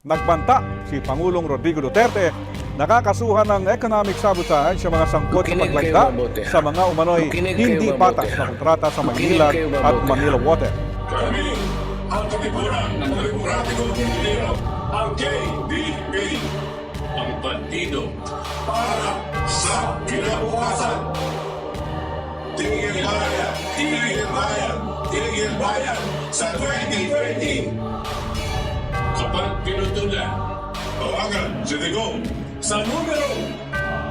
Nagbanta si Pangulong Rodrigo Duterte nakakasuhan ng economic sabotage sa mga sangkot sa paglagda sa mga umano'y hindi patas na kontrata sa Manila at Manila Water. Kami ang Katipunan ng Demokratikong Pilipino, ang KDP, ang bandido para sa kinabukasan. Tigil bayan, tigil bayan, tigil bayan sa 2020. Kapag pinutulan, tawagan si Digong sa numero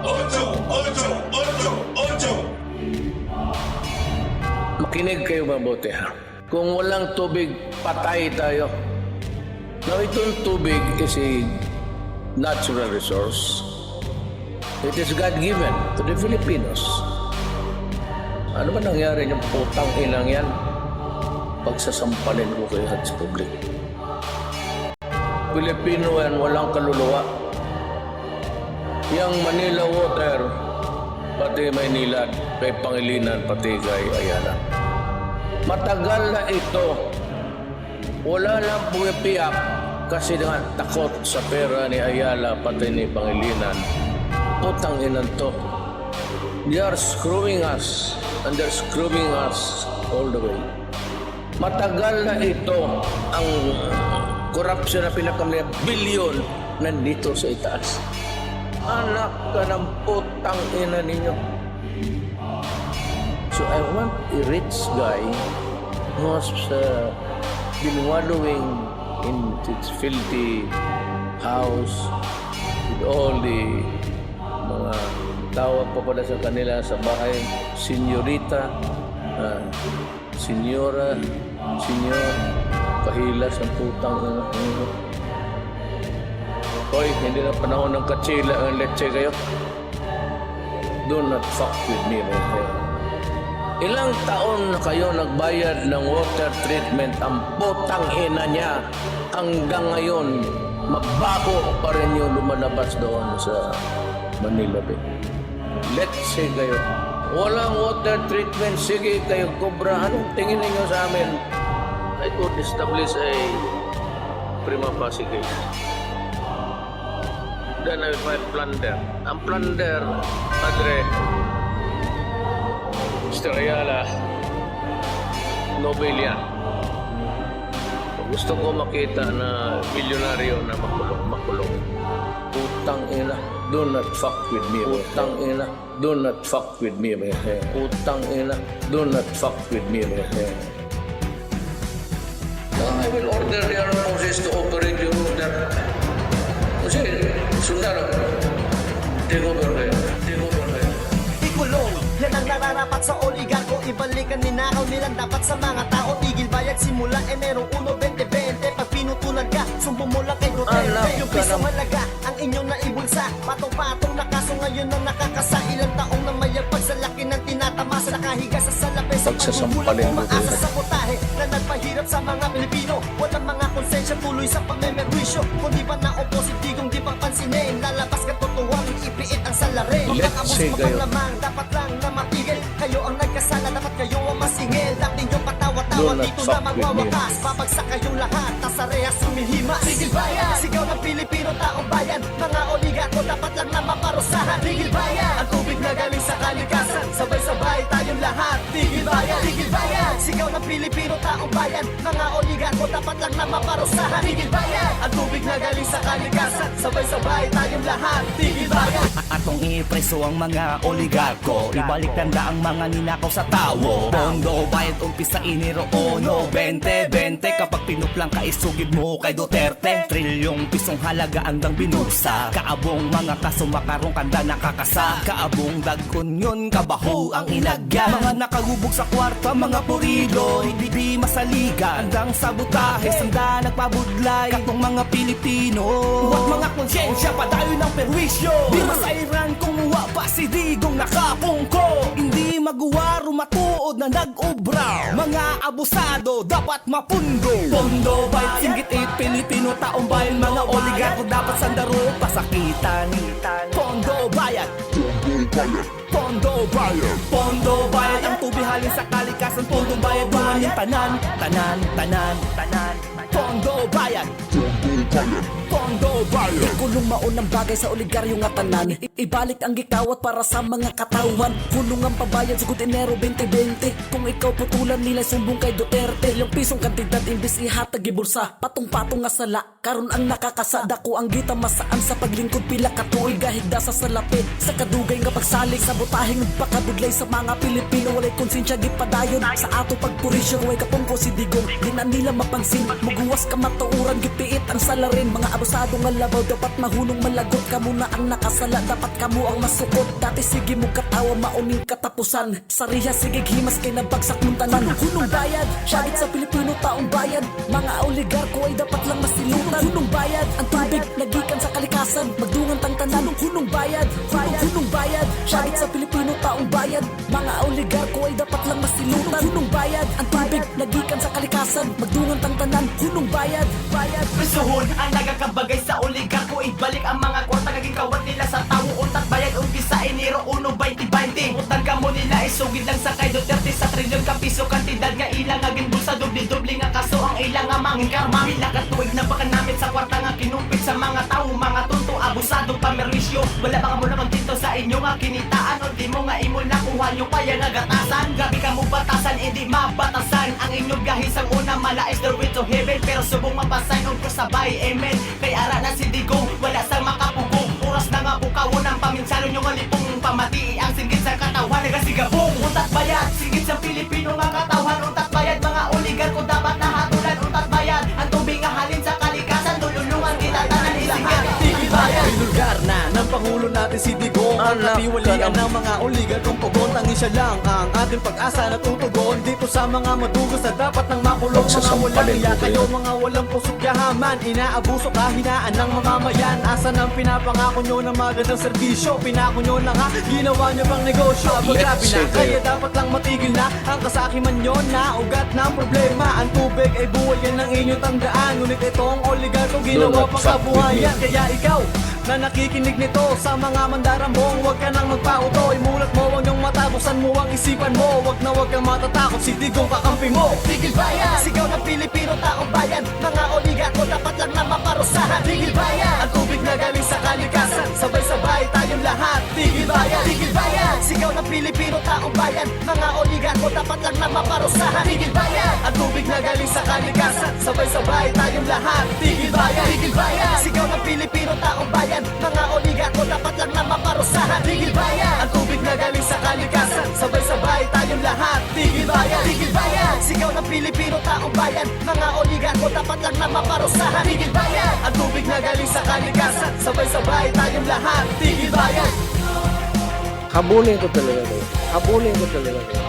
88888. Makinig kayo mabuti ha. Kung walang tubig, patay tayo. Now, itong tubig is a natural resource. It is God-given to the Filipinos. Ano ba nangyari yung putang inang yan? Pagsasampalin ko kayo sa public. Pilipino yan, walang kaluluwa. Yang Manila Water, pati Maynila, kay Pangilinan, pati kay Ayala. Matagal na ito. Wala lang pumipiyak kasi nga takot sa pera ni Ayala, pati ni Pangilinan. Putang inan to. They are screwing us and they're screwing us all the way. Matagal na ito ang corruption na pinakamaya bilyon nandito sa itaas. Anak ka ng putang ina ninyo. So I want a rich guy who has been wallowing in its filthy house with all the mga tawag pa pala sa kanila sa bahay, senyorita, senyora, senyor, kahilas ang putang ina. Hoy, hindi na panahon ng katsila ang leche kayo. Do not fuck with me, my friend. Ilang taon na kayo nagbayad ng water treatment ang putang ina niya. Hanggang ngayon, mabaho pa rin yung lumalabas doon sa Manila Bay. Leche kayo. Walang water treatment, sige kayo kobra. Anong tingin ninyo sa amin? I could establish a prima facie case. Then I will file plunder. Ang plunder, Padre, Mr. Ayala, Nobel yan. Gusto ko makita na milyonaryo na makulong. Utang ina, do not fuck with me. Utang ina, do not fuck with me. Utang ina, do not fuck with me. I will order the armed forces to operate your water. Kasi, sundalo, take over kayo. Ikulong, yan ang nararapat sa oligarko. Ibalikan ninakaw nilang dapat sa mga tao. Tigil bayad simula Enero 1, 2020. Pag pinutulan ka, sumbong mo lang kay Duterte. Yung pisong halaga, ang inyong naibulsa. Patong-patong na kaso ngayon na nakakasa. Ilang taong na mayagpag sa laki ng tinatamasa. Nakahiga sa salapi sa pagkukulang umaasa sa potahe na nagpahirap sa mga Pilipino. Walang mga konsensya tuloy sa pagmemerwisyo. Kung di ba na opositigong di pang pansinin, lalabas ka totoang ipiit ang salarin. Pagkakabos mapaglamang, dapat lang na matigil. Kayo ang nagkasala, dapat kayo ang masingil. Dating yung patawa-tawa, dito na magwawakas. Babagsak kayong lahat, tasarehas sumihimas. Tigil bayan, sigaw ng Pilipino, taong bayan. Mga oligarko, dapat lang na maparusahan. Tigil bayan, ang tubig na galing sa kalikasan. Sabay-sabay tayong lahat. Tigil bayan, sigaw ng Pilipino, taong bayan. Mga oligarko, dapat lang na maparusahan. Tigil bayan, ang tubig na galing sa kalikasan. Sabay-sabay tayong lahat. Tigil bayan. Atong ipreso ang mga oligarko, ibalik tanda ang mga ninakaw sa tawo. Pondo, bayad umpisa Enero 1, 2020. Kapag pinuplang ka isugid mo kay Duterte. Trilyong pisong halaga andang binusa. Kaabong mga kaso makarong kanda nakakasa. Kaabong dagkon yun, kabaho ang inagyan. Mga nakagubog sa kwarta, mga purido, hindi masaliga. Andang sabotahe, sanda nagpabudlay. Katong mga Pilipino, huwag mga konsyensya, padayo ng perwisyo. Di masairan kung wa pa si Digong nakapungko. Hindi maguwaro matuod na nag-ubra. Mga abusado dapat mapundo. Pondo bayad singgit Pilipino taong bayan. Mga oligarko dapat sandaro pasakitan. Pondo bayad. Pondo bayad. Pondo bayad ang tubig halin sa kalikasan. Pondo bayad duman yung tanan. Pondo bayad. Hunong maunang bagay sa oligaryo nga tanan. Ibalik ang gikawat para sa mga katawan. Hunong ang pabayad sugod Enero 2020. Kung ikaw putulan nila sumbong kay Duterte. Yung pisong kantidad imbis ihatag gibulsa. Patong-patong nga sala karon ang nakakasada ko ang gita masaan sa paglingkod pila ka tuig gahigda sa salapi. Sa kadugay nga pagsalig sa butahing pakadudlay sa mga Pilipino walay konsensya gipadayon sa ato pagpurisyo way kapungko si Digong di na nila mapansin muguwas ka matuuran gipiit ang salarin mga abusado nga labaw dapat mahunong malagot kamo na ang nakasala dapat kamo ang masukot dati sige mo katawa mauning katapusan sariya sige himas kay nabagsak mong tanan hunong bayad syagit sa Pilipino taong bayad mga oligarko ay dapat lang masilutan hunong bayad ang tubig nagikan sa kalikasan magdungan tang tanan hunong bayad hunong bayad syagit sa Pilipino taong bayad mga oligarko ay dapat lang masilutan hunong bayad ang tubig nagikan sa kalikasan magdungan tang tanan hunong bayad Prisuhon ang nagakabagay sa oligarko ibalik ang mga kwarta naging kawat nila sa tawo untat bayad umpisa Enero 1, 2020 utang ka mo nila isugid lang sa kay Duterte sa trilyon ka piso kantidad nga ilang aging bulsa dubli-dubli nga kaso ang ilang nga mangin karma pila ka tuig na baka namin sa kwarta nga kinumpit sa mga tao mga tunto abusado pamerwisyo wala baka mo naman dito sa inyo nga kinitaan o di mo nga imo nakuha nyo kaya nga gatasan gabi ka mo batasan hindi mabatasan ang inyong gahis ang una mala is the way to heaven pero subong mapasign on ko sabay amen kay ara na si Digong wala sa makapugong oras na nga bukawon ang paminsalo nyo nga lipong pamati ang singgit sa katawan nagasigabong utat bayad singgit sa Pilipino nga katawan utat bayad mga oligarko dapat nahatulan utat bayad ang tubig nga halin sa kalikasan lululungan kita tanan isingit tigil bayad Lugar na ng Pangulo natin si Digong ang katiwalian ng mga oligarkong pugon tanging siya lang ang ating pag-asa na tutugon dito sa mga madugos na dapat nang makulong mga walang iya kayo mga walang pusok yahaman inaabuso kahinaan ng mamamayan asan ang pinapangako nyo ng magandang serbisyo pinako nyo na nga ginawa nyo bang negosyo grabe na kaya dapat lang matigil na ang kasakiman nyo na ugat ng problema ang tubig ay buhay yan ang inyong tandaan ngunit itong oligarko ginawa pang kabuhayan kaya ikaw na nakikinig nito sa mga mandarambong huwag ka nang magpauto imulat mo huwag niyong matabusan mo ang isipan mo huwag na huwag kang matatakot si Digong kakampi mo Tigil bayan! Sigaw ng Pilipino taong bayan mga oligarko dapat lang na maparusahan Tigil bayan! ang tubig na galing sa kalikasan sabay-sabay tayong lahat tigil bayan Tigil bayan! Sigaw ng Pilipino taong bayan mga oligarko dapat lang na maparusahan Tigil bayan! ang tubig na galing sa kalikasan sabay-sabay tayong lahat tigil bayan Tigil bayan! Sigaw ng Pilipino taong bayan mga oligarko dapat lang na maparusahan Tigil bayan! ang tubig na galing sa kalikasan sabay-sabay tayong lahat tigil bayan Tigil bayan! Sigaw ng Pilipino taong bayan mga oligarko dapat lang na maparusahan Tigil bayan! ang tubig na galing sa kalikasan sabay-sabay tayong lahat tigil bayan Habulin ko talaga kayo. Habulin ko talaga kayo.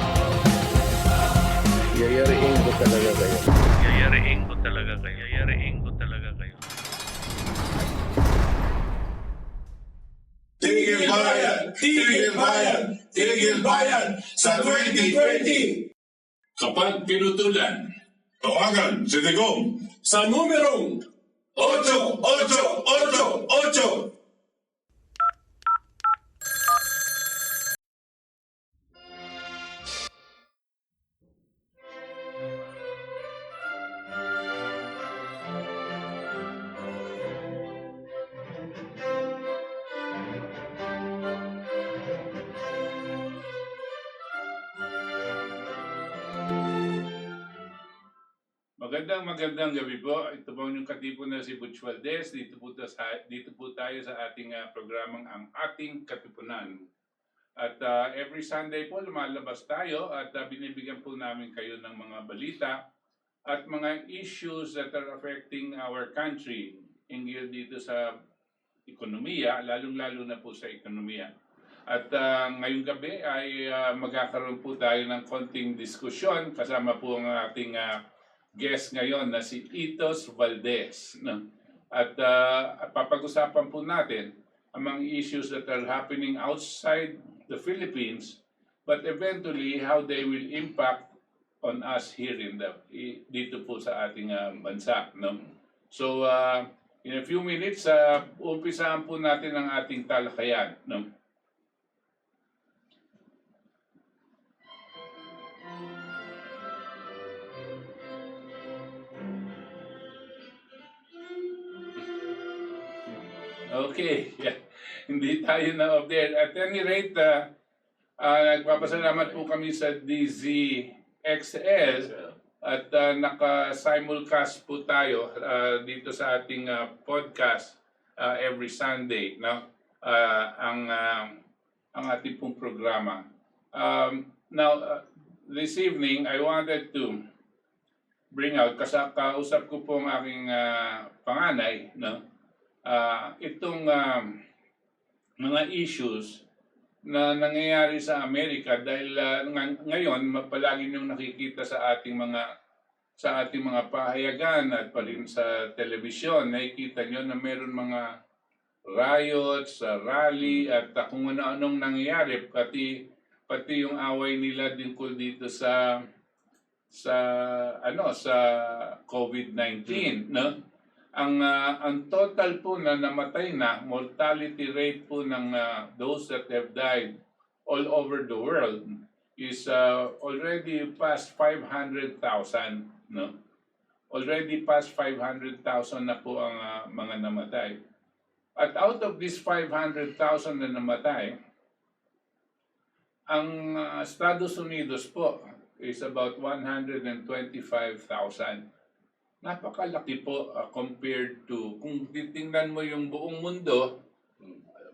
Yayariin ko talaga kayo. Yayariin ko talaga kayo. Yayariin ko talaga kayo. Tigil bayan! Tigil bayan! Tigil bayan! Sa 2020! Kapag pinutulan, tawagan si Digong sa numerong 8888. Magandang gabi po. Ito po yung Katipunan si Butch Valdes. Dito po tayo sa ating programang ang Ating Katipunan. At every Sunday po lumalabas tayo at binibigyan po namin kayo ng mga balita at mga issues that are affecting our country hinggil dito sa ekonomiya, lalong-lalo na po sa ekonomiya. At ngayong gabi ay magkakaroon po tayo ng konting diskusyon kasama po ang ating guest ngayon na si Itos Valdes. No? At papag-usapan po natin ang mga issues that are happening outside the Philippines but eventually how they will impact on us here dito po sa ating bansa. No? So in a few minutes, umpisahan po natin ang ating talakayan. No? Okay. Yeah. Hindi tayo na off there. At any rate, nagpapasalamat po kami sa DZXL at naka-simulcast po tayo dito sa ating podcast every Sunday, no? Ang ating pong programa. Now, this evening, I wanted to bring out, kausap ko po ang aking panganay, no? Itong mga issues na nangyayari sa Amerika dahil ngayon palagi niyong nakikita sa ating mga pahayagan at pa rin sa telebisyon, nakikita niyo na meron mga riots, rally at kung ano-anong nangyayari, pati yung away nila din ko dito sa COVID-19, no? Ang total po na namatay na, mortality rate po ng those that have died all over the world is already past 500,000, no? Already past 500,000 na po ang mga namatay. At out of this 500,000 na namatay, ang Estados Unidos po is about 125,000. Napakalaki po compared to, kung titingnan mo yung buong mundo,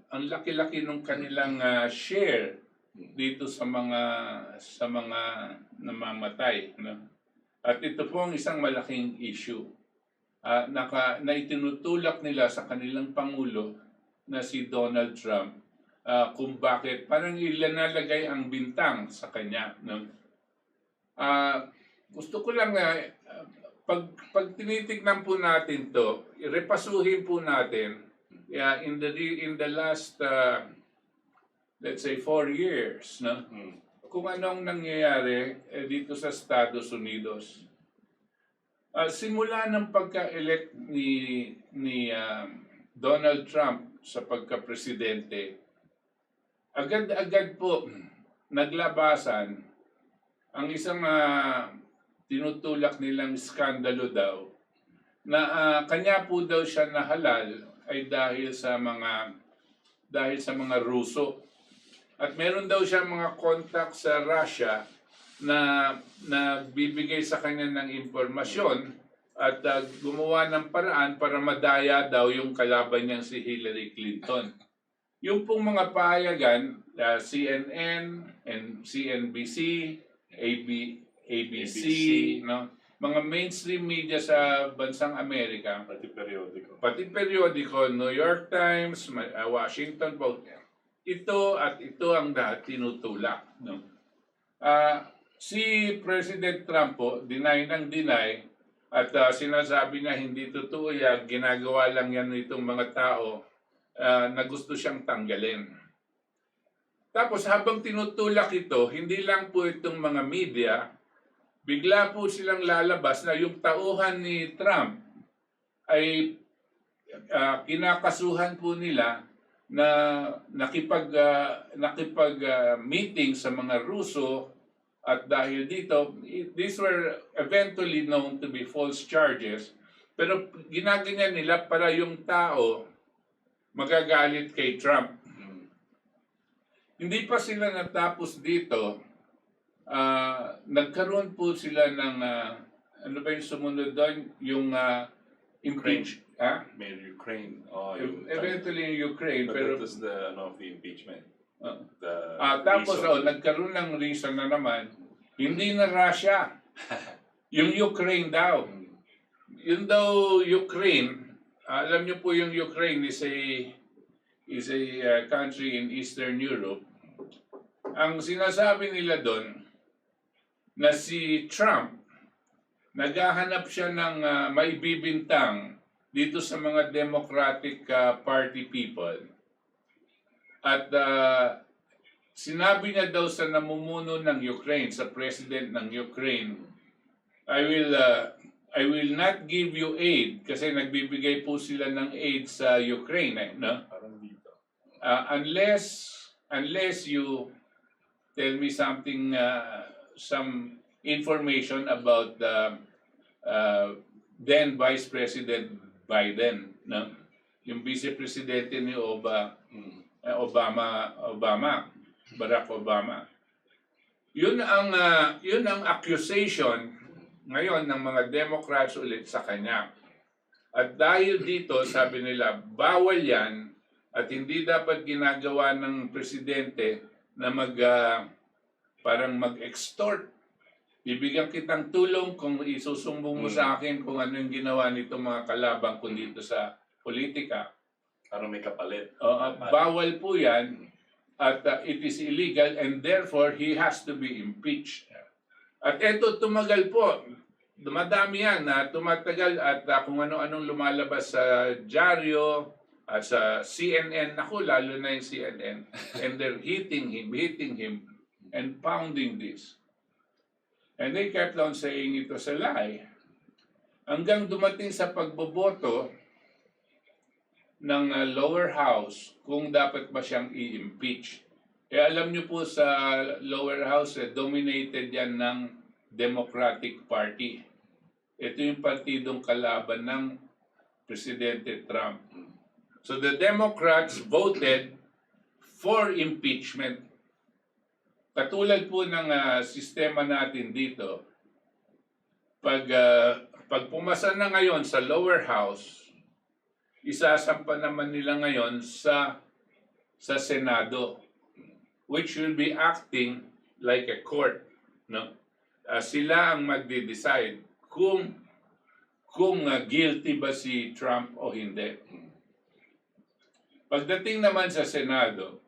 ang laki-laki ng kanilang share dito sa mga namamatay, no? At ito po ang isang malaking issue na itinutulak nila sa kanilang Pangulo na si Donald Trump, kung bakit parang ilanalagay ang bintang sa kanya, no? Gusto ko lang pag tinitignan po natin to, repasuhin po natin in the last let's say 4 years, no? Kung anong nangyayari dito sa Estados Unidos. Simula ng pagka-elect ni Donald Trump sa pagka-presidente, agad-agad po naglabasan ang isang tinutulak nilang skandalo daw na kanya po daw siya nahalal ay dahil sa mga Ruso. At meron daw siya mga contact sa Russia na bibigay sa kanya ng impormasyon at gumawa ng paraan para madaya daw yung kalaban niyang si Hillary Clinton. Yung pong mga pahayagan, CNN and CNBC, ABC, no? Mga mainstream media sa bansang Amerika, pati periodiko, New York Times, Washington Post, ito ang tinutulak, no? Si President Trump po, deny at sinasabi niya hindi totoo yan, ginagawa lang yan itong mga tao na gusto siyang tanggalin. Tapos habang tinutulak ito, hindi lang po itong mga media, bigla po silang lalabas na yung tauhan ni Trump ay kinakasuhan po nila na nakipag-meeting sa mga Ruso at dahil dito, these were eventually known to be false charges, pero ginaganyan nila para yung tao magagalit kay Trump. Hindi pa sila natapos dito. Nagkaroon po sila ng ano ba yung sumunod doon? Yung impeach. Ukraine. Eventually yung Ukraine. But pero that was the impeachment. Tapos nagkaroon ng reason na naman, hindi na Russia. Yung Ukraine daw. Yun daw Ukraine, alam niyo po yung Ukraine is a country in Eastern Europe. Ang sinasabi nila doon, na si Trump, naghahanap siya ng maibibintang dito sa mga Democratic Party people. At sinabi niya daw sa namumuno ng Ukraine, sa president ng Ukraine, I will not give you aid, kasi nagbibigay po sila ng aid sa Ukraine, no? Unless you tell me something, some information about the then Vice President Biden, no? yung vice presidente ni Barack Obama. Yun ang accusation ngayon ng mga Democrats ulit sa kanya. At dahil dito, sabi nila, bawal yan at hindi dapat ginagawa ng presidente na parang mag-extort. Bibigyan kitang tulong kung isusumbong mo sa akin kung ano yung ginawa nito mga kalabang ko dito sa politika. Para may kapalit. Bawal po yan at it is illegal and therefore he has to be impeached. At eto, tumagal po. Dumadami yan na tumatagal at kung ano-anong lumalabas sa dyaryo at sa CNN. Naku, lalo na yung CNN. And they're hitting him and pounding this. And they kept on saying ito sa lie. Hanggang dumating sa pagboboto ng lower house kung dapat ba siyang i-impeach. Alam niyo po sa lower house, dominated yan ng Democratic Party. Ito yung partidong kalaban ng Presidente Trump. So the Democrats voted for impeachment. Katulad po ng sistema natin dito, pag pumasa na ngayon sa lower house, isasampa naman nila ngayon sa Senado, which will be acting like a court. No? Sila ang magde-decide kung guilty ba si Trump o hindi. Pagdating naman sa Senado,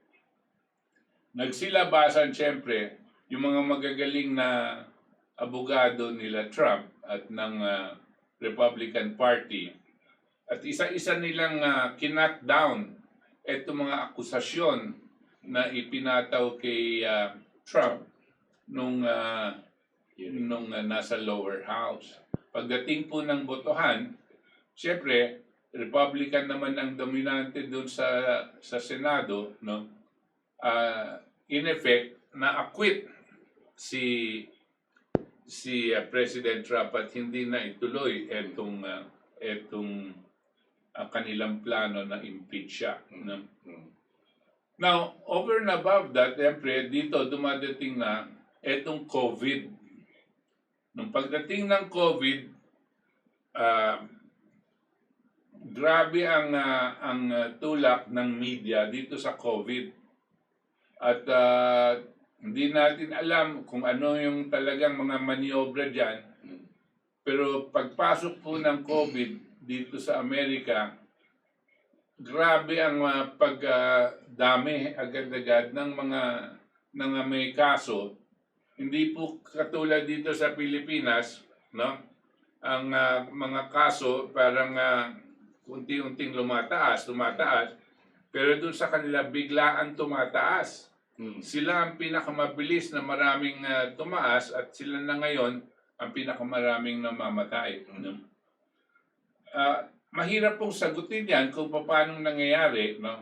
nagsilabasan siyempre yung mga magagaling na abogado nila Trump at ng Republican Party at isa-isa nilang kinat-down itong mga akusasyon na ipinataw kay Trump nung nasa lower house. Pagdating po ng botohan, siyempre Republican naman ang dominante doon sa Senado, no? In effect, na-acquit si President Trump at hindi na ituloy itong kanilang plano na impeach siya. No? Now, over and above that, siyempre, dito dumadating na itong COVID. Nung pagdating ng COVID, grabe ang tulak ng media dito sa COVID. At hindi natin alam kung ano yung talagang mga maniobra dyan. Pero pagpasok po ng COVID dito sa Amerika, grabe ang pagdami agad-agad ng mga may kaso. Hindi po katulad dito sa Pilipinas, no? Ang mga kaso parang unti-unting lumataas. Pero doon sa kanila biglaan tumataas. Sila ang pinakamabilis na maraming tumaas at sila na ngayon ang pinakamaraming namamatay. Mahirap pong sagutin yan kung paano nangyayari, no?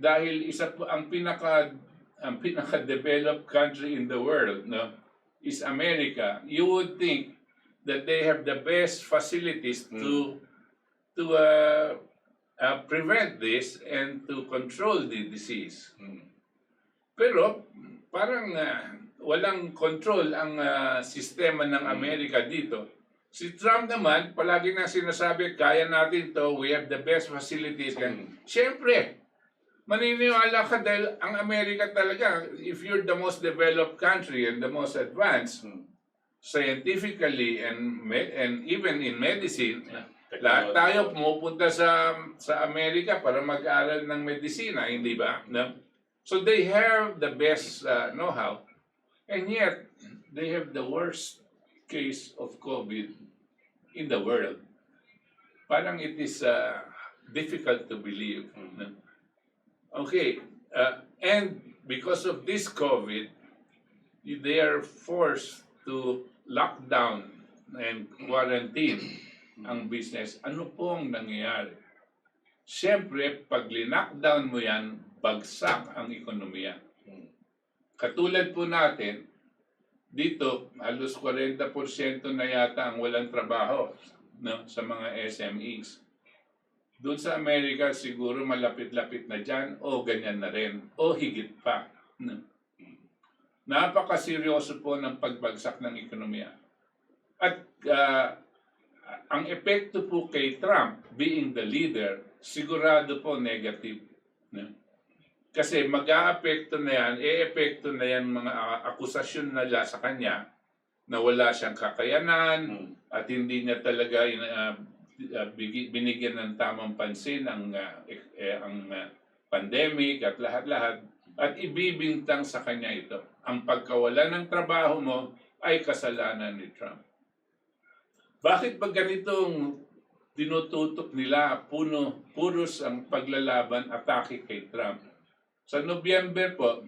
Dahil isa po ang pinaka-developed country in the world, no, is America. You would think that they have the best facilities to prevent this and to control the disease. Pero parang walang control ang sistema ng Amerika dito. Si Trump naman, palagi na sinasabi, kaya natin to, we have the best facilities. Siyempre, maniniwala ka dahil ang Amerika talaga, if you're the most developed country and the most advanced, scientifically and even in medicine, lahat tayo pumupunta sa Amerika para mag-aral ng medisina, hindi ba? No? So they have the best know-how, and yet they have the worst case of COVID in the world. Parang it is difficult to believe. No? Okay, and because of this COVID, they are forced to lock down and quarantine ang business. Ano pong nangyayari? Siyempre, pag linakdown mo yan, bagsak ang ekonomiya. Katulad po natin, dito, halos 40% na yata ang walang trabaho, no, sa mga SMEs. Doon sa Amerika, siguro malapit-lapit na dyan o ganyan na rin o higit pa. No? Napakaseryoso po ng pagbagsak ng ekonomiya. At ang epekto po kay Trump, being the leader, sigurado po negative. No? Kasi mag-aapekto na yan, e-epekto na yan mga akusasyon nila sa kanya na wala siyang kakayanan at hindi niya talaga binigyan ng tamang pansin ang pandemic at lahat-lahat at ibibintang sa kanya ito. Ang pagkawala ng trabaho mo ay kasalanan ni Trump. Bakit pag ganitong tinututok nila, puros ang paglalaban, atake kay Trump? Sa Nobyember po,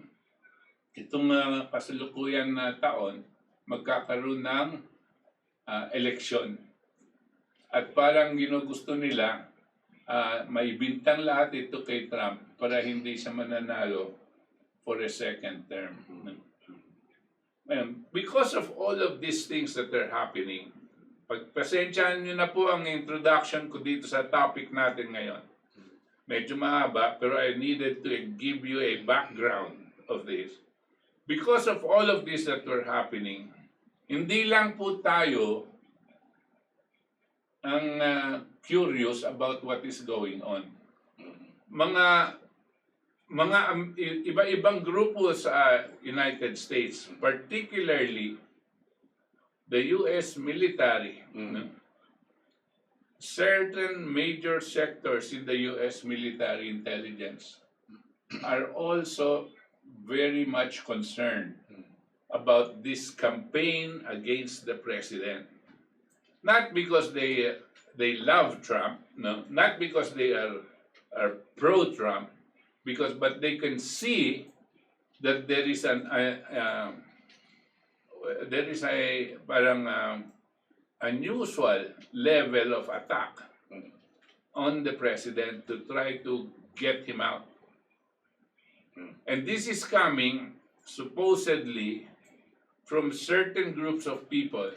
itong kasalukuyan na taon, magkakaroon ng eleksyon. At parang ginugusto nila, maibintang lahat ito kay Trump para hindi siya mananalo for a second term. Because of all of these things that are happening, pagpasensyahan nyo na po ang introduction ko dito sa topic natin ngayon. Medyo mahaba, pero I needed to give you a background of this. Because of all of this that were happening, hindi lang po tayo ang curious about what is going on. Mga iba-ibang grupo sa United States, particularly the US military, certain major sectors in the US military intelligence are also very much concerned about this campaign against the president. Not because they love Trump, no, not because they are pro-Trump, but they can see that there is a parang unusual level of attack on the president to try to get him out. And this is coming supposedly from certain groups of people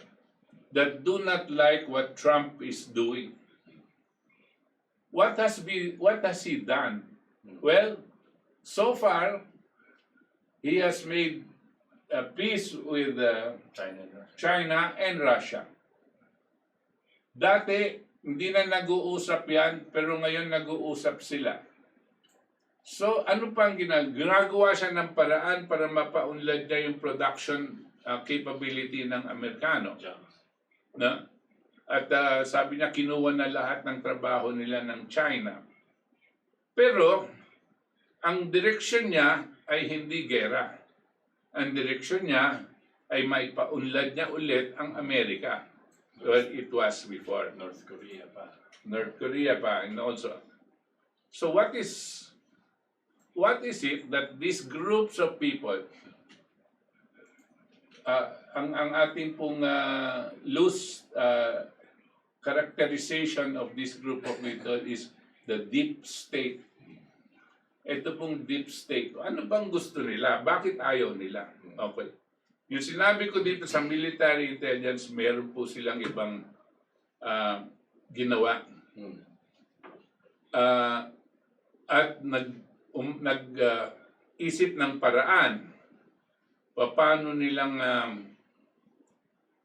that do not like what Trump is doing. What has he done? Well, so far, he has made a peace with China and Russia. Dati, hindi na nag-uusap yan, pero ngayon nag-uusap sila. So, ano pang ginagawa siya ng paraan para mapaunlad niya yung production capability ng Amerikano? Na? At sabi niya, kinuha na lahat ng trabaho nila ng China. Pero, ang direksyon niya ay hindi gera. Ang direksyon niya ay may paunlad niya ulit ang Amerika. Well, it was before. North Korea pa, and also. So what is it that these groups of people, ang ating pong loose characterization of this group of people is the deep state. Ito pong deep state. Ano bang gusto nila? Bakit ayaw nila? Okay. Yung sinabi ko dito sa military intelligence, meron po silang ibang ginawa. At nag-isip ng paraan paano nilang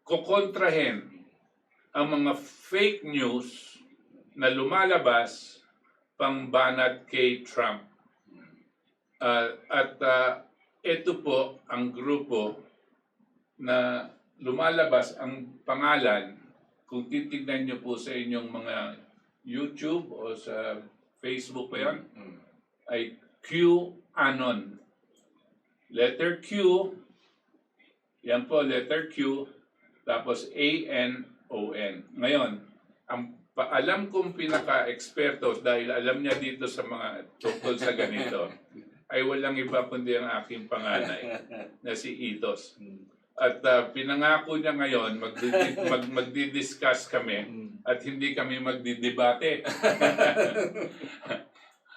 kukontrahin ang mga fake news na lumalabas pangbanat kay Trump. Ito po ang grupo na lumalabas ang pangalan, kung titignan nyo po sa inyong mga YouTube o sa Facebook pa yun, ay QAnon. Letter Q, yan po, letter Q, tapos ANON. Ngayon, alam kong pinaka-eksperto dahil alam niya dito sa mga tungkol sa ganito, ay walang iba kundi ang aking panganay na si Itos. At pinangako niya ngayon, magdi-discuss kami at hindi kami magdidebate.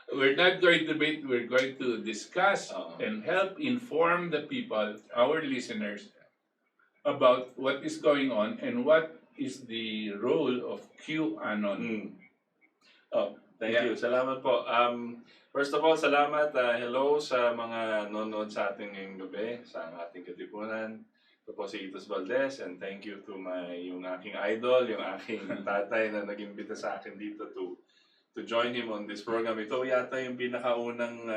We're not going to debate, we're going to discuss and help inform the people, our listeners, about what is going on and what is the role of QAnon. Thank Yeah. you. Salamat po. First of all, salamat. Hello sa mga nanonood sa ating ngayong gabi, sa ating Katipunan. Ito po si Itos Valdes, and thank you to yung aking idol, yung aking tatay na nag-imbita sa akin dito to join him on this program. Ito yata yung pinakaunang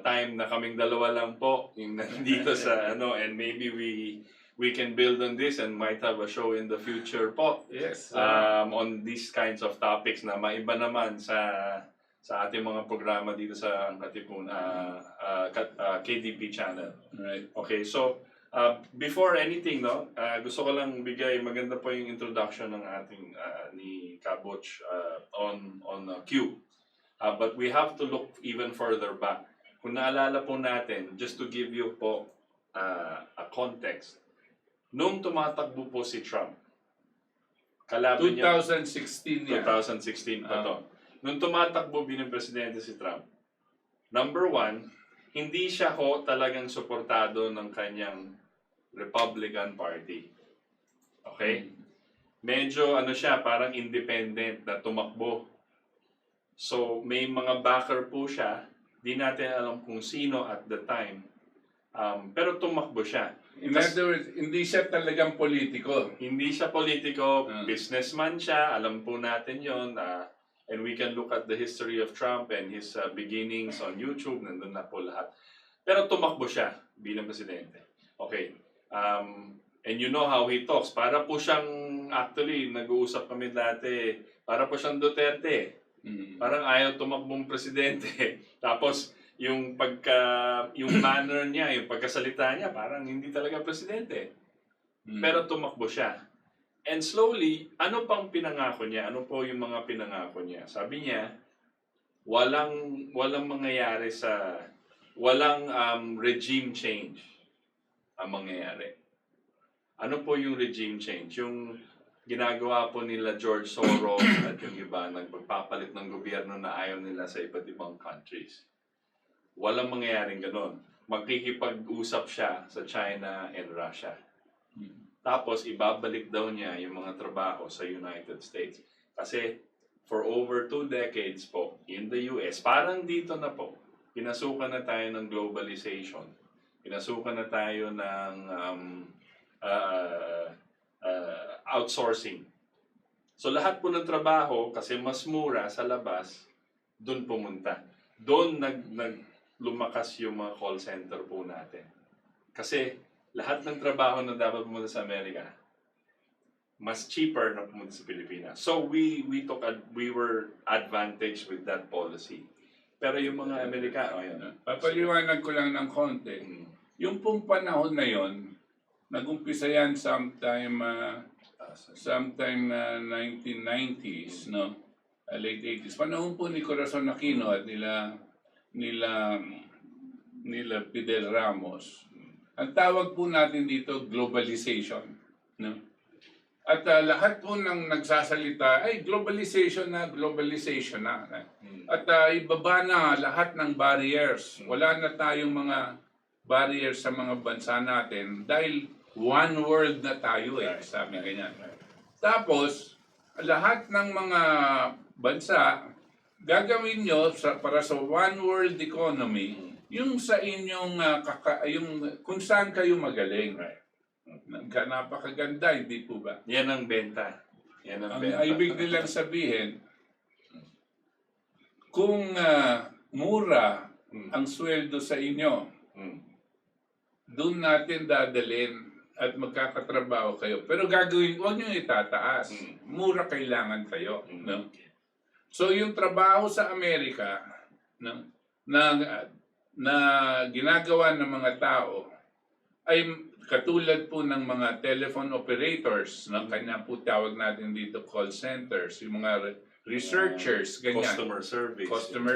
time na kaming dalawa lang po yung nandito sa and maybe we can build on this and might have a show in the future po. Yes. On these kinds of topics na maiba naman sa ating mga programa dito sa Katipunan KDP channel. Right. Okay, so before anything, gusto ko lang bigay maganda po yung introduction ng ating ni Butch on Q. But we have to look even further back. Kung naalala po natin, just to give you po a context, nung tumatakbo po si Trump, kalaban niya 2016 yan. 2016 pa to. Nung tumatakbo bilang presidente si Trump, number one, hindi siya talagang suportado ng kanyang Republican Party. Okay? Medyo siya, parang independent na tumakbo. So, may mga backer po siya. Di natin alam kung sino at the time. Pero tumakbo siya. In other words, hindi siya talagang politiko. Hindi siya politiko, businessman siya. Alam po natin yon. And we can look at the history of Trump and his beginnings on YouTube. Nandun na po lahat. Pero tumakbo siya bilang presidente. Okay. And you know how he talks. Para po siyang, actually, nag-uusap kami dati, para po siyang Duterte. Parang ayaw tumakbong presidente. Tapos, yung manner niya, yung pagkasalita niya, parang hindi talaga presidente. Pero tumakbo siya. And slowly, ano pang pinangako niya? Ano po yung mga pinangako niya? Sabi niya, walang mangyayari walang regime change ang mangyayari. Ano po yung regime change? Yung ginagawa po nila George Soros at yung iba, nagpapalit ng gobyerno na ayaw nila sa iba't ibang countries. Walang mangyayaring ganon. Magkikipag-usap siya sa China and Russia. Tapos, ibabalik daw niya yung mga trabaho sa United States. Kasi, for over 2 decades po, in the US, parang dito na po, pinasukan na tayo ng globalization. Pinasukan na tayo ng outsourcing. So lahat po ng trabaho, kasi mas mura sa labas, doon pumunta. Doon lumakas yung mga call center po natin. Kasi lahat ng trabaho na dapat pumunta sa Amerika, mas cheaper na pumunta sa Pilipinas. So we were advantaged with that policy. Pero yung mga Amerikano, Papaliwanag ko lang ng konti. Yung pong panahon na yon, nag-umpisa yan sometime 1990s, no? Late 80s. Panahon po ni Corazon Aquino at nila Fidel Ramos. Ang tawag po natin dito, globalization, no? At lahat po ng nagsasalita, ay globalization na. At ibaba na lahat ng barriers. Wala na tayong mga barriers sa mga bansa natin dahil one world na tayo sabi ganyan. Tapos, lahat ng mga bansa, gagawin nyo para sa one world economy, yung sa inyong, kung saan kayo magaling. Napakaganda, hindi po ba? Yan ang benta. Ang ibig nilang sabihin, kung mura ang sweldo sa inyo, doon natin dadalhin at magkakatrabaho kayo. Pero gagawin, huwag nyo itataas. Mura kailangan kayo. No? So yung trabaho sa Amerika na ginagawa ng mga tao ay katulad po ng mga telephone operators, kanya po tawag natin dito call centers, yung mga researchers, ganyan. Customer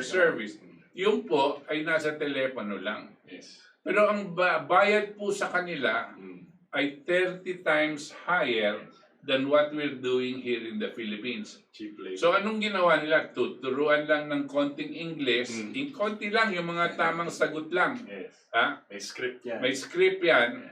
service. Yung po ay nasa telepono lang. Yes. Pero ang bayad po sa kanila ay 30 times higher than what we're doing here in the Philippines. Cheap labor. So anong ginawa nila? Tuturuan lang ng konting English, konti lang, yung mga tamang sagot lang. Yes. Ha? May script yan. May script yan,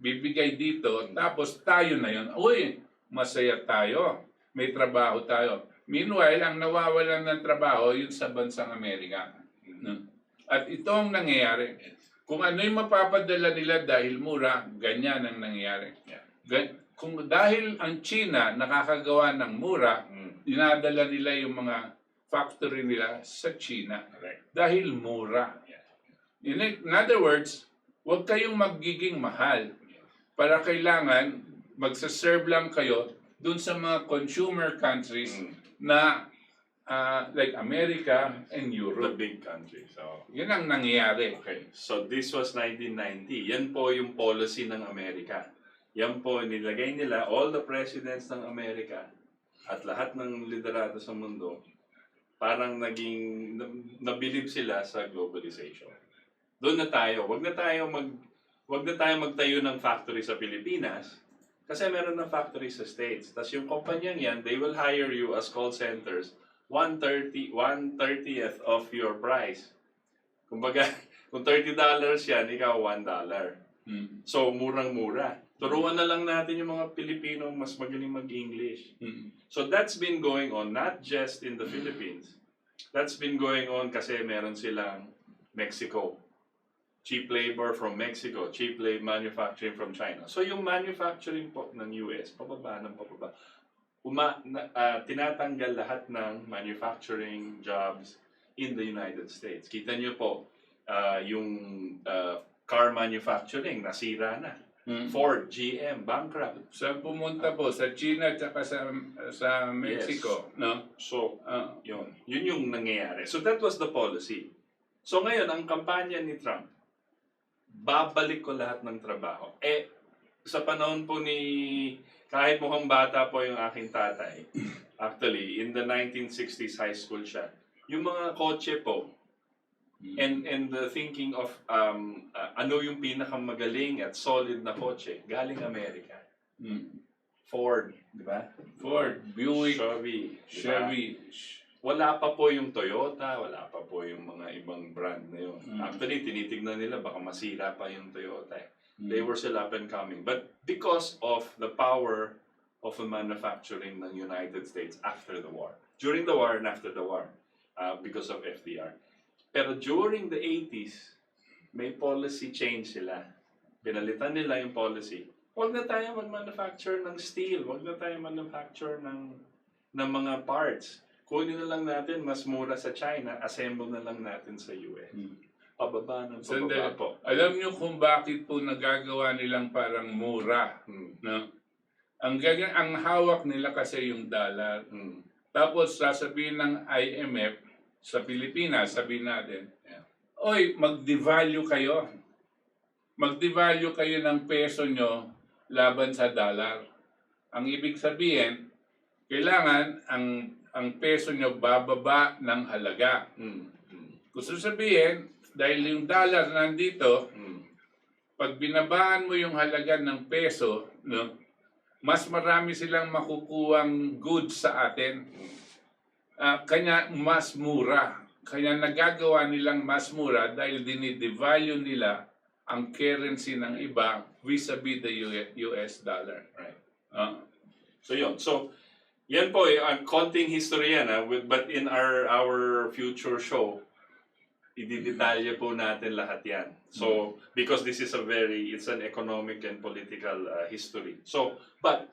bibigay dito, tapos tayo na yun. Uy, masaya tayo, may trabaho tayo. Meanwhile, ang nawawalan ng trabaho, yun sa bansang Amerika. No? At ito ang nangyayari. Kung ano yung mapapadala nila dahil mura, ganyan ang nangyayari. Kung dahil ang China nakakagawa ng mura, dinadala nila yung mga factory nila sa China. Dahil mura. In other words, huwag kayong magiging mahal. Para kailangan, magsaserve lang kayo dun sa mga consumer countries na like America and The Europe. big countries. So, Yun ang nangyayari. okay. So this was 1990. Yan po yung policy ng Amerika. Yan po nilagay nila, all the presidents ng Amerika at lahat ng liderato sa mundo, parang naging, nabilib sila sa globalization. Doon na tayo. Wag na tayo magtayo ng factory sa Pilipinas kasi meron ng factory sa States. Tapos yung kumpanyang yan, they will hire you as call centers 1/30th of your price. Kumbaga, kung $30 yan, ikaw $1. So, murang-mura. Turuan na lang natin yung mga Pilipino mas magaling mag-English. So, that's been going on not just in the Philippines. That's been going on kasi meron silang Mexico. Cheap labor from Mexico, cheap labor manufacturing from China. So yung manufacturing po ng US, pababa ng pababa. Tinatanggal lahat ng manufacturing jobs in the United States. Kita niyo po, yung car manufacturing, nasira na. Ford, GM, bankrupt. Saan pumunta po? Sa China at sa Mexico. Yes. No? So, yun yung nangyayari. So that was the policy. So ngayon, ang kampanya ni Trump, babalik ko lahat ng trabaho. Sa panahon po kahit mukhang bata po yung aking tatay, actually, in the 1960s, high school siya, yung mga kotse po, and the thinking of ano yung pinakamagaling at solid na kotse, galing Amerika. Ford, di ba? Ford, Buick, Chevy. Wala pa po yung Toyota, wala pa po yung mga ibang brand na yun. Actually, tinitignan nila, baka masira pa yung Toyota. They were still up and coming. But because of the power of the manufacturing ng United States after the war, during the war and after the war, because of FDR. Pero during the 80s, may policy change sila. Pinalitan nila yung policy. Huwag na tayo mag-manufacture ng steel, huwag na tayo manufacture ng mga parts. Kunin na lang natin, mas mura sa China, assemble na lang natin sa US. Pababa ng pababa po. Alam niyo kung bakit po nagagawa nilang parang mura. No? Ang hawak nila kasi yung dollar. Tapos sasabihin ng IMF sa Pilipinas, sabihin natin, oy, mag-devalue kayo. Mag-devalue kayo ng peso nyo laban sa dollar. Ang ibig sabihin, kailangan ang peso nyo bababa ng halaga. Gusto sabihin, dahil yung dollar nandito, pag binabaan mo yung halaga ng peso, no, mas marami silang makukuhang goods sa atin. Kanya mas mura. Kaya nagagawa nilang mas mura dahil dinidevalue nila ang currency ng iba vis-a-vis the US dollar. Right. So yun. So, yan po, ang konting history yan, but in our future show, ididetalye po natin lahat yan. So, because this is it's an economic and political history. So, but,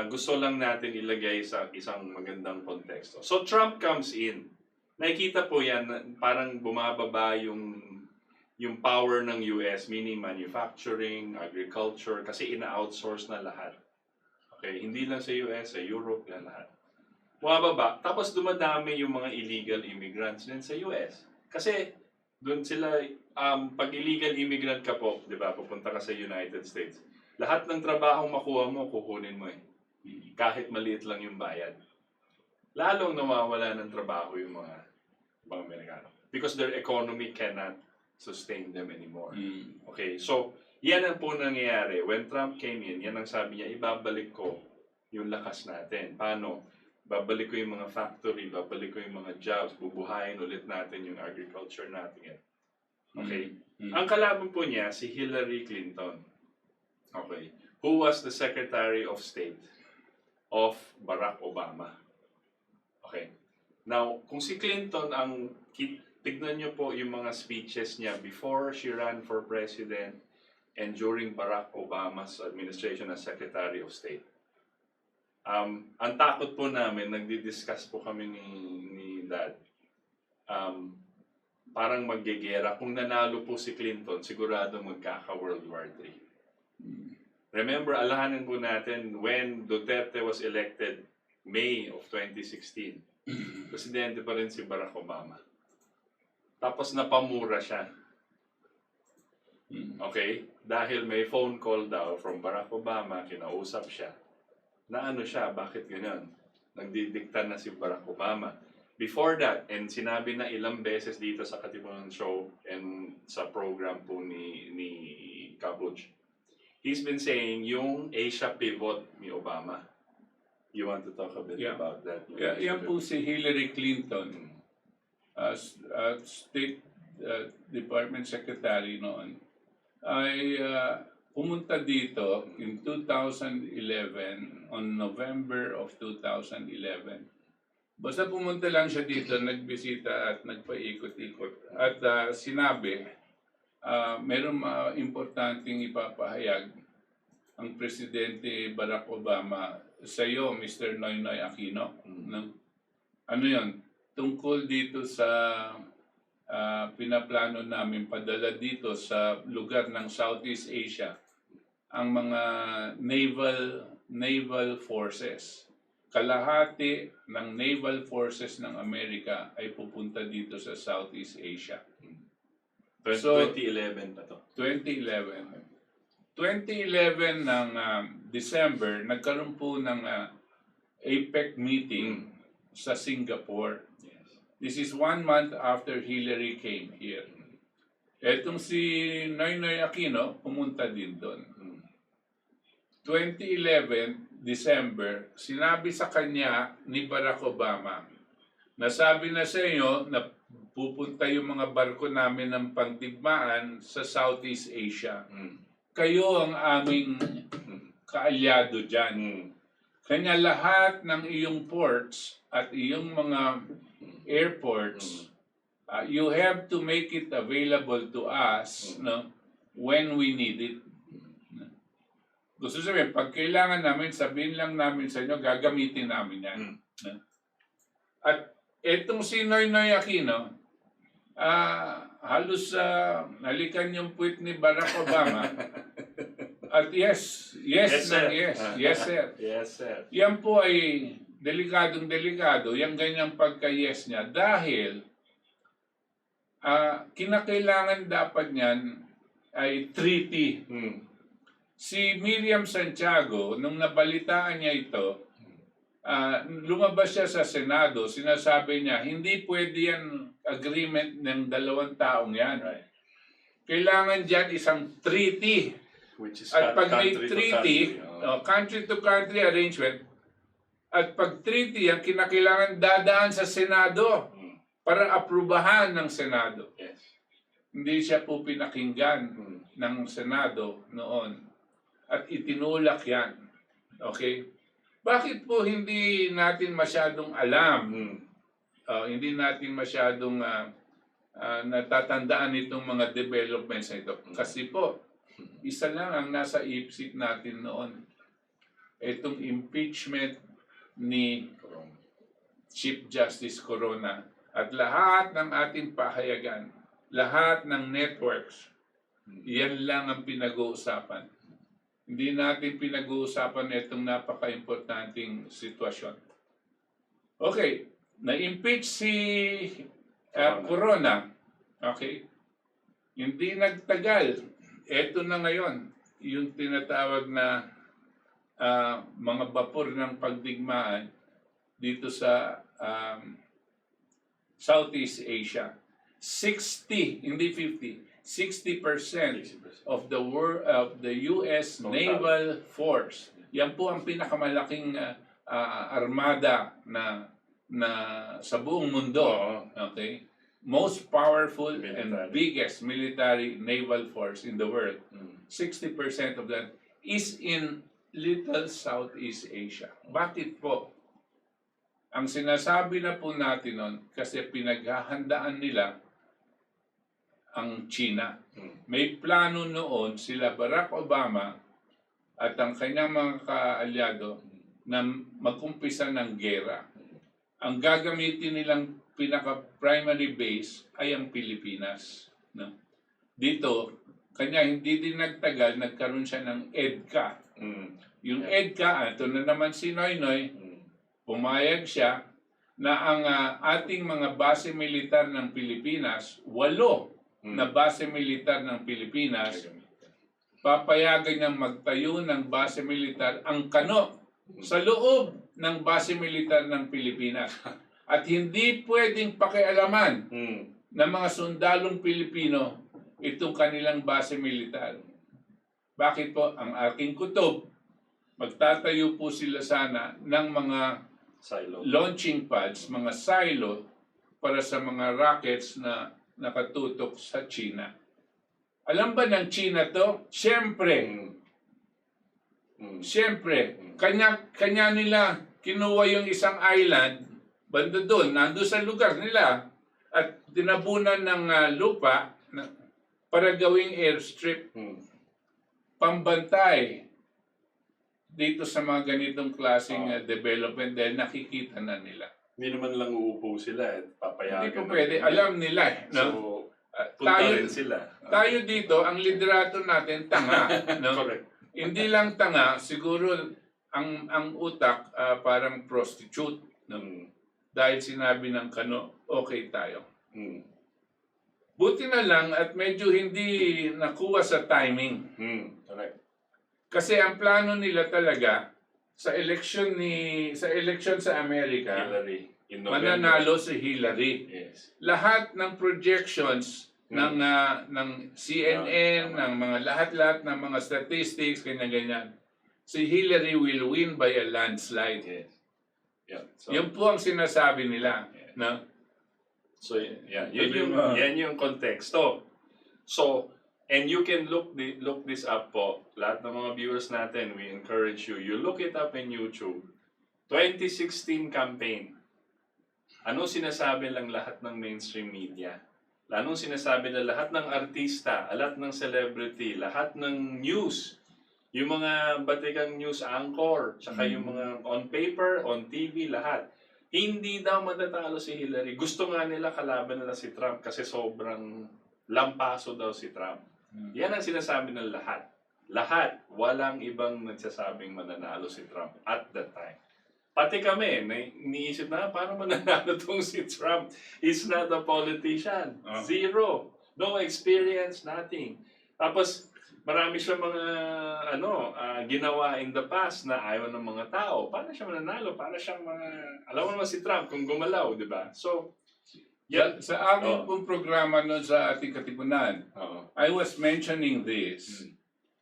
gusto lang natin ilagay sa isang magandang konteksto. So, Trump comes in. Nakikita po yan, parang bumababa yung power ng US, meaning manufacturing, agriculture, kasi ina-outsource na lahat. Okay, hindi lang sa US, sa Europe, yan lahat. Bumababa, tapos dumadami yung mga illegal immigrants din sa US. Kasi doon sila, pag illegal immigrant ka po, di ba, pupunta ka sa United States, lahat ng trabaho makuha mo, kukunin mo eh. Kahit maliit lang yung bayad. Lalong nawawala ng trabaho yung mga Amerikano. Because their economy cannot sustain them anymore. Okay, so, yan ang po nangyayari. When Trump came in, yan ang sabi niya, ibabalik ko yung lakas natin. Paano? Babalik ko yung mga factory, babalik ko yung mga jobs, bubuhayin ulit natin yung agriculture natin. Okay? Ang kalaban po niya, si Hillary Clinton. Okay? Who was the Secretary of State of Barack Obama. Okay. Now, kung si Clinton ang tignan niyo po yung mga speeches niya before she ran for president and during Barack Obama's administration as Secretary of State. Ang takot po namin, nagdi-discuss po kami ni Dad. Parang maggegera. Kung nanalo po si Clinton, sigurado magkaka-World War III. Remember, alahanin po natin when Duterte was elected May of 2016. Presidente pa rin si Barack Obama. Tapos napamura siya. Okay? Dahil may phone call daw from Barack Obama, kinausap siya. Na ano siya, bakit ganyan? Nagdidikta na si Barack Obama. Before that, and sinabi na ilang beses dito sa Katipunan Show and sa program po ni Butch, he's been saying yung Asia pivot ni Obama. You want to talk a bit about that? Yan po si Hillary Clinton, State Department Secretary noon, ay pumunta dito in 2011, on November of 2011. Basta pumunta lang siya dito, nagbisita at nagpaikot-ikot. At sinabi, meron importanteng ipapahayag ang Presidente Barack Obama sa iyo, Mr. Noynoy Aquino. Ano yon? Tungkol dito sa pinaplano namin padala dito sa lugar ng Southeast Asia ang mga naval forces. Kalahati ng naval forces ng Amerika ay pupunta dito sa Southeast Asia. 2011 pa to. 2011 ng December, nagkaroon po ng APEC meeting sa Singapore. This is 1 month after Hillary came here. Etong si Noynoy Aquino, pumunta din doon. 2011, December, sinabi sa kanya ni Barack Obama, nasabi na sa inyo na pupunta yung mga barko namin ng pangdigmaan sa Southeast Asia. Kayo ang aming kaalyado dyan. Kanya lahat ng iyong ports at iyong mga airports, you have to make it available to us when we need it. Gusto sabihin, pag kailangan namin, sabihin lang namin sa inyo, gagamitin namin yan. At etong si Noynoy Aquino, halos halikan yung puwit ni Barack Obama. At yes, sir. Yes, sir. Yes, sir. Yan po ay delikadong-delikado, yung ganyang pagka-yes niya. Dahil, kinakailangan dapat niyan ay treaty. Si Miriam Santiago, nung nabalitaan niya ito, lumabas siya sa Senado, sinasabi niya, hindi pwede yan agreement ng 2 taong yan. Kailangan dyan isang treaty. Which is At pag may country to treaty, country-to-country arrangement, at pag treaty yan, kinakailangan dadaan sa Senado para aprubahan ng Senado. Yes. Hindi siya po pinakinggan ng Senado noon. At itinulak yan. Okay? Bakit po hindi natin masyadong alam? Hindi natin masyadong natatandaan itong mga developments na ito. Kasi po, isa lang ang nasa isip natin noon. Itong impeachment ni Chief Justice Corona at lahat ng ating pahayagan, lahat ng networks, yan lang ang pinag-uusapan. Hindi natin pinag-uusapan itong napaka-importanting sitwasyon. Okay, na-impeach si Corona. Okay, hindi nagtagal. Ito na ngayon, yung tinatawag na mga vapor ng pagdigmaan dito sa Southeast Asia. 60, hindi 50, 60% of the US naval force. Yan po ang pinakamalaking armada na sa buong mundo. Okay? Most powerful and biggest military naval force in the world. 60% of that is in Little Southeast Asia. Bakit po? Ang sinasabi na po natin nun, kasi pinaghahandaan nila ang China. May plano noon sila Barack Obama at ang kanyang mga kaalyado na mag-umpisa ng gera. Ang gagamitin nilang pinaka-primary base ay ang Pilipinas. No? Dito, kanya hindi din nagtagal, nagkaroon siya ng EDCA. Yung EDCA, ito na naman si Noynoy, pumayag siya na ang ating mga base militar ng Pilipinas, 8 na base militar ng Pilipinas, papayagan niyang magtayo ng base militar ang Kano sa loob ng base militar ng Pilipinas. At hindi pwedeng pakialaman ng mga sundalong Pilipino itong kanilang base militar. Bakit po? Ang aking kutob, magtatayo po sila sana ng mga Silo. launching pads, mga silo, para sa mga rockets na nakatutok sa China. Alam ba ng China to? Siyempre, kanya nila kinuha yung isang island, banda doon, nando sa lugar nila, at dinabunan ng lupa para gawing airstrip, pambantay dito sa mga ganitong klaseng development dahil nakikita na nila. Hindi naman lang uupo sila papayagan. Hindi po pwede. Alam nila. No? So, punta rin sila. Tayo dito, ang liderato natin, tanga. No? Correct. Hindi lang tanga, siguro ang utak parang prostitute. No? Dahil sinabi ng Kano, okay tayo. Buti na lang at medyo hindi nakuha sa timing. Correct. Kasi ang plano nila talaga sa election sa Amerika, Hillary. In November. mananalo si Hillary. Yes. Lahat ng projections ng CNN, ng mga lahat-lahat ng mga statistics, ganyan-ganyan. Si Hillary will win by a landslide. Yes. Yeah. So, Yun po ang sinasabi nila. No? So, yeah, yan yung konteksto. So, and you can look this up po. Lahat ng mga viewers natin, we encourage you. You look it up in YouTube. 2016 campaign. Anong sinasabi lang lahat ng mainstream media? Anong sinasabi na lahat ng artista, lahat ng celebrity, lahat ng news, yung mga batikang news anchor, tsaka yung mga on paper, on TV, lahat. Hindi daw matatalo si Hillary. Gusto nga nila kalaban nila si Trump kasi sobrang lampaso daw si Trump. Yan ang sinasabi ng lahat. Lahat. Walang ibang nagsasabing mananalo si Trump at that time. Pati kami, niisip na, paano mananalo tong si Trump? He's not a politician. Zero. No experience, nothing. Tapos, marami siya mga ginawa in the past na ayaw ng mga tao. Paano siya mananalo? Paano siyang alam mo naman si Trump kung gumalaw, di ba? So, Sa aming pong programa noon sa Ating Katipunan, I was mentioning this.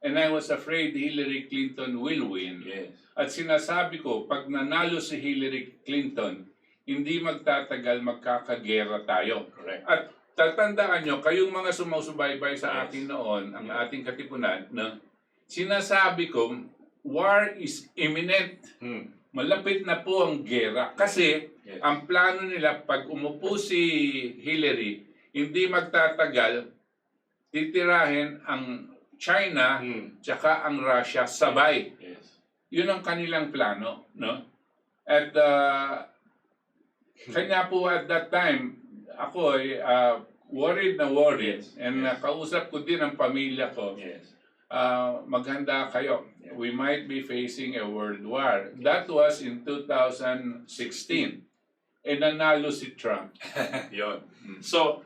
And I was afraid Hillary Clinton will win. yes. At sinasabi ko, pag nanalo si Hillary Clinton, hindi magtatagal magkakagera tayo. Correct. At tatandaan nyo, kayong mga sumusubaybay sa Yes. akin noon, ang ating Katipunan, na sinasabi ko, war is imminent. Malapit na po ang gera. Kasi, Yes. ang plano nila, pag umupo si Hillary, hindi magtatagal, titirahin ang China, tsaka ang Russia sabay. Yes. Yun ang kanilang plano, no? At kanya po at that time, ako ay worried na worried. Yes. And Yes. kausap ko din ang pamilya ko. Yes. Maghanda kayo. We might be facing a world war. That was in 2016. E nanalo si Trump. Yun. So,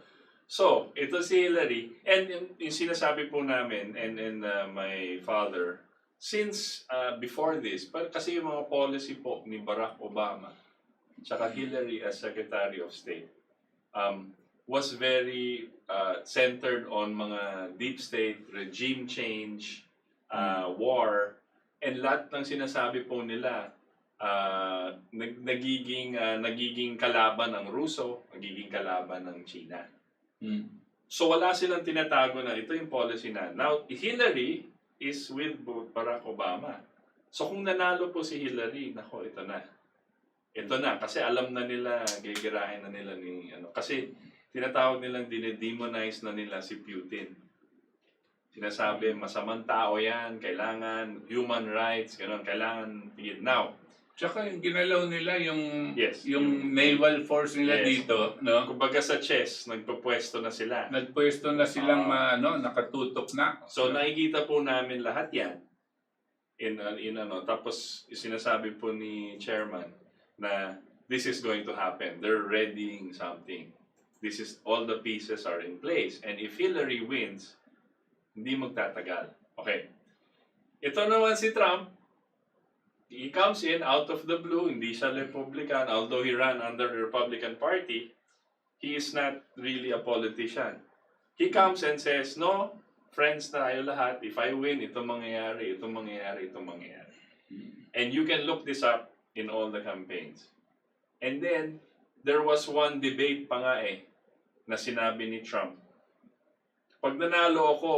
ito si Hillary, and yung sinasabi po namin, and my father, since before this, kasi yung mga policy po ni Barack Obama, tsaka Hillary as Secretary of State, was very centered on mga deep state, regime change, war, and lahat ng sinasabi po nila, nagiging kalaban ng Ruso, nagiging kalaban ng China. So wala silang tinatago na ito yung policy na. Now, Hillary is with Barack Obama. So kung nanalo po si Hillary, nako, ito na. Ito na, kasi alam na nila, gigirahin na nila kasi tinatawag nilang dinedemonize na nila si Putin. Sinasabi, masamang tao yan, kailangan human rights, gano'n, kailangan tigil. Now, Tsaka yung ginalaw nila, yung Yes, yung naval force nila Yes. dito, no? kumbaga sa chess, nagpupwesto na sila. Nagpwesto na silang nakatutok na. So nakikita po namin lahat yan tapos sinasabi po ni chairman na this is going to happen. They're readying something. This is all the pieces are in place. And if Hillary wins, hindi magtatagal. Okay. Ito naman si Trump, he comes in out of the blue, hindi siya Republican, although he ran under the Republican Party, he is not really a politician. He comes and says, no, friends tayo lahat, if I win, ito mangyayari, ito mangyayari, ito mangyayari. And you can look this up in all the campaigns. And then, there was one debate pa nga na sinabi ni Trump, pag nanalo ako,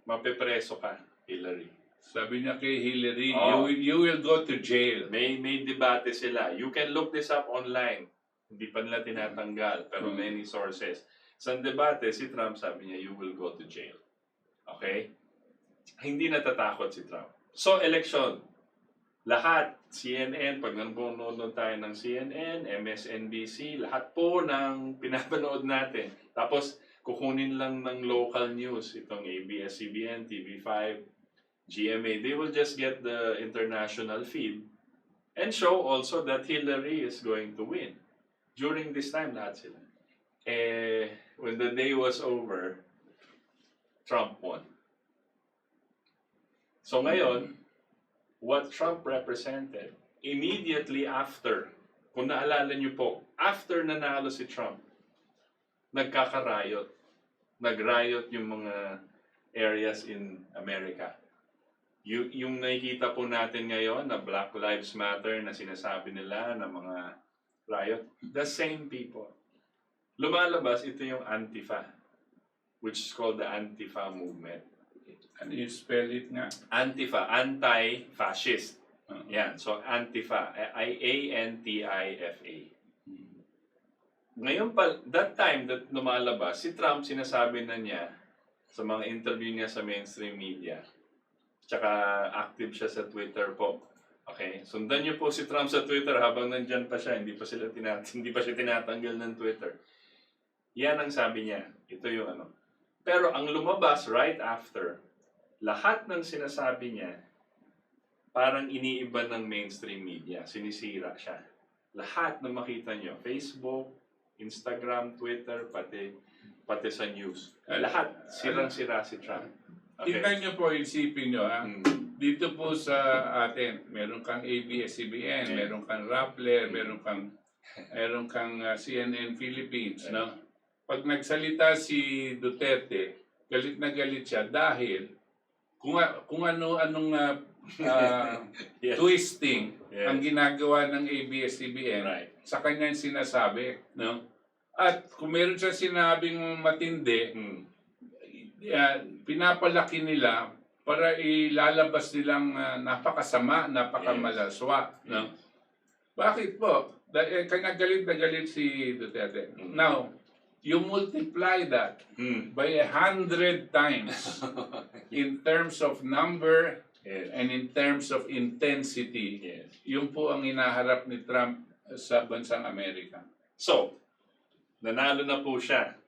mapepreso ka, Hillary. Sabi niya kay Hillary, Oh. you will go to jail. May debate sila. You can look this up online. Hindi pa nila tinatanggal, pero many sources. Sa debate, si Trump sabi niya, you will go to jail. Okay? Hindi natatakot si Trump. So, election. Lahat, CNN, pag nanonood tayo ng CNN, MSNBC, lahat po ng pinapanood natin. Tapos, kukunin lang ng local news, itong ABS-CBN, TV5, GMA, they will just get the international feed and show also that Hillary is going to win. During this time, lahat sila. When the day was over, Trump won. So ngayon, what Trump represented, immediately after, kung naalala niyo po, after nanalo si Trump, nagkaka-riot. Nag-riot yung mga areas in America. Yung nakikita po natin ngayon na Black Lives Matter na sinasabi nila na mga riot, the same people. Lumalabas, ito yung Antifa, which is called the Antifa movement. Ano yung spell it nga? Antifa, anti-fascist. Yan, so Antifa, A-N-T-I-F-A. Ngayon pa, that time that lumalabas, si Trump sinasabi na niya sa mga interview niya sa mainstream media, tsaka active siya sa Twitter po. Okay? Sundan niyo po si Trump sa Twitter habang nandyan pa siya. Hindi pa siya tinatanggal ng Twitter. Yan ang sabi niya. Ito yung ano. Pero ang lumabas right after, lahat ng sinasabi niya, parang iniiba ng mainstream media. Sinisira siya. Lahat na makita niyo. Facebook, Instagram, Twitter, pati sa news. Lahat sirang-sira si Trump. Okay. Tingnan niyo po, isipin niyo dito po sa atin, meron kang ABS-CBN, meron kang Rappler, meron kang CNN Philippines, no? Pag nagsalita si Duterte, galit na galit siya dahil kung anong Yes. twisting Yes. ang ginagawa ng ABS-CBN sa kanyang sinasabi, no? At kung meron siya sinabing matindi, pinapalaki nila para ilalabas nilang napakasama, napakamalaswa. No? Bakit po? Dahil kanya galit na galit si Duterte. Now, you multiply that by 100 times in terms of number and in terms of intensity. Yun po ang inaharap ni Trump sa bansang Amerika. So, nanalo na po siya.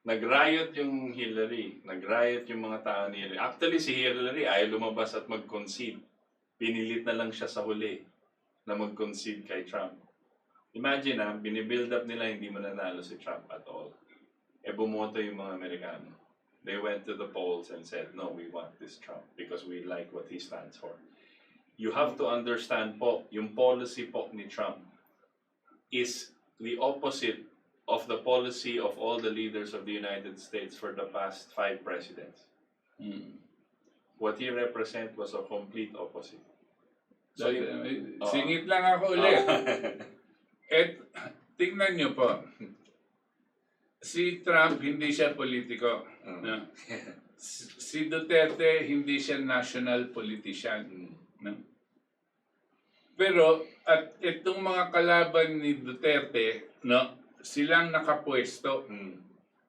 Nag-riot yung Hillary. Nag-riot yung mga tao ni Hillary. Actually, si Hillary ay lumabas at mag-concede. Pinilit na lang siya sa huli na mag-concede kay Trump. Imagine binibuild up nila hindi mananalo si Trump at all. Bumoto yung mga Amerikano. They went to the polls and said, no, we want this Trump because we like what he stands for. You have to understand po, yung policy po ni Trump is the opposite of the policy of all the leaders of the United States for the past 5 presidents. What he represent was a complete opposite. So, singit lang ako ulit. Tingnan niyo po. Si Trump, hindi siya politiko. No? Si Duterte, hindi siya national politician. No? Pero At itong mga kalaban ni Duterte, no, silang nakapwesto.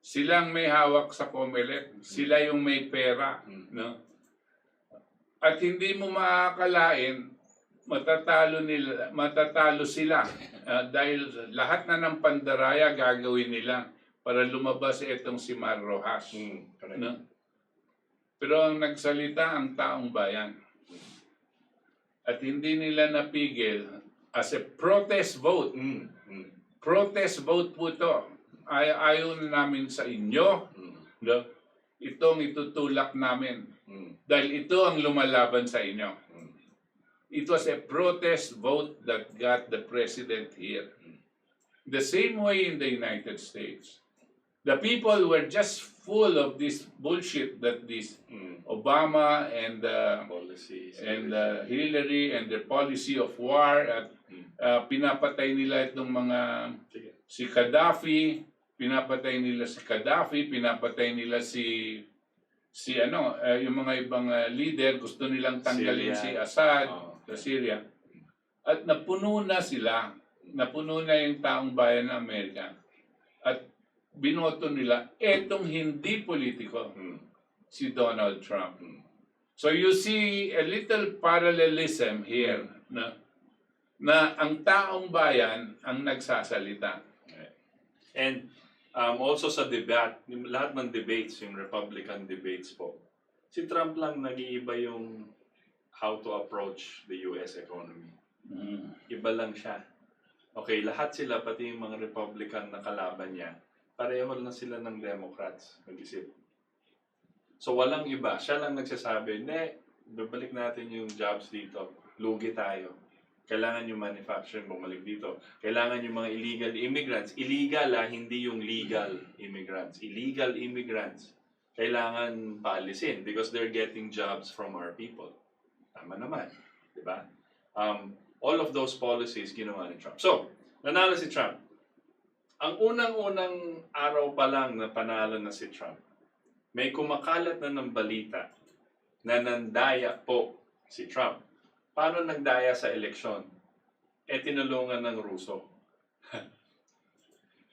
Silang may hawak sa COMELEC, sila yung may pera, no? At hindi mo makakalain, matatalo sila dahil lahat na ng pandaraya gagawin nila para lumabas itong si Mar Rojas. No? Pero ang nagsalita ang taong bayan. At hindi nila napigil as a protest vote. Protest vote po ito. Ayaw namin sa inyo. No? Itong itutulak namin. Dahil ito ang lumalaban sa inyo. It was a protest vote that got the president here. The same way in the United States. The people were just full of this bullshit that this Obama and Hillary and their policy of war at pinapatay nila itong mga pinapatay nila yung mga ibang leader, gusto nilang tanggalin si Assad sa Syria. At napuno na yung taong bayan ng Amerika. At binoto nila etong hindi politiko, si Donald Trump. So you see a little parallelism here na ang taong bayan ang nagsasalita. And also sa debate, lahat ng debates, yung Republican debates po, si Trump lang nag-iiba yung how to approach the US economy. Iba lang siya. Okay, lahat sila, pati yung mga Republican na kalaban niya, pareho lang sila ng Democrats mag-isip. So walang iba. Siya lang nagsasabi, hindi, babalik natin yung jobs dito. Lugi tayo. Kailangan yung manufacturing bumalik dito. Kailangan yung mga illegal immigrants. Illegal hindi yung legal immigrants. Illegal immigrants. Kailangan paalisin because they're getting jobs from our people. Tama naman. Diba? All of those policies ginawa ni Trump. So, nanalo si Trump. Ang unang-unang araw pa lang na panalo na si Trump, may kumakalat na ng balita na nandaya po si Trump. Paano nagdaya sa eleksyon? Tinulungan ng Ruso.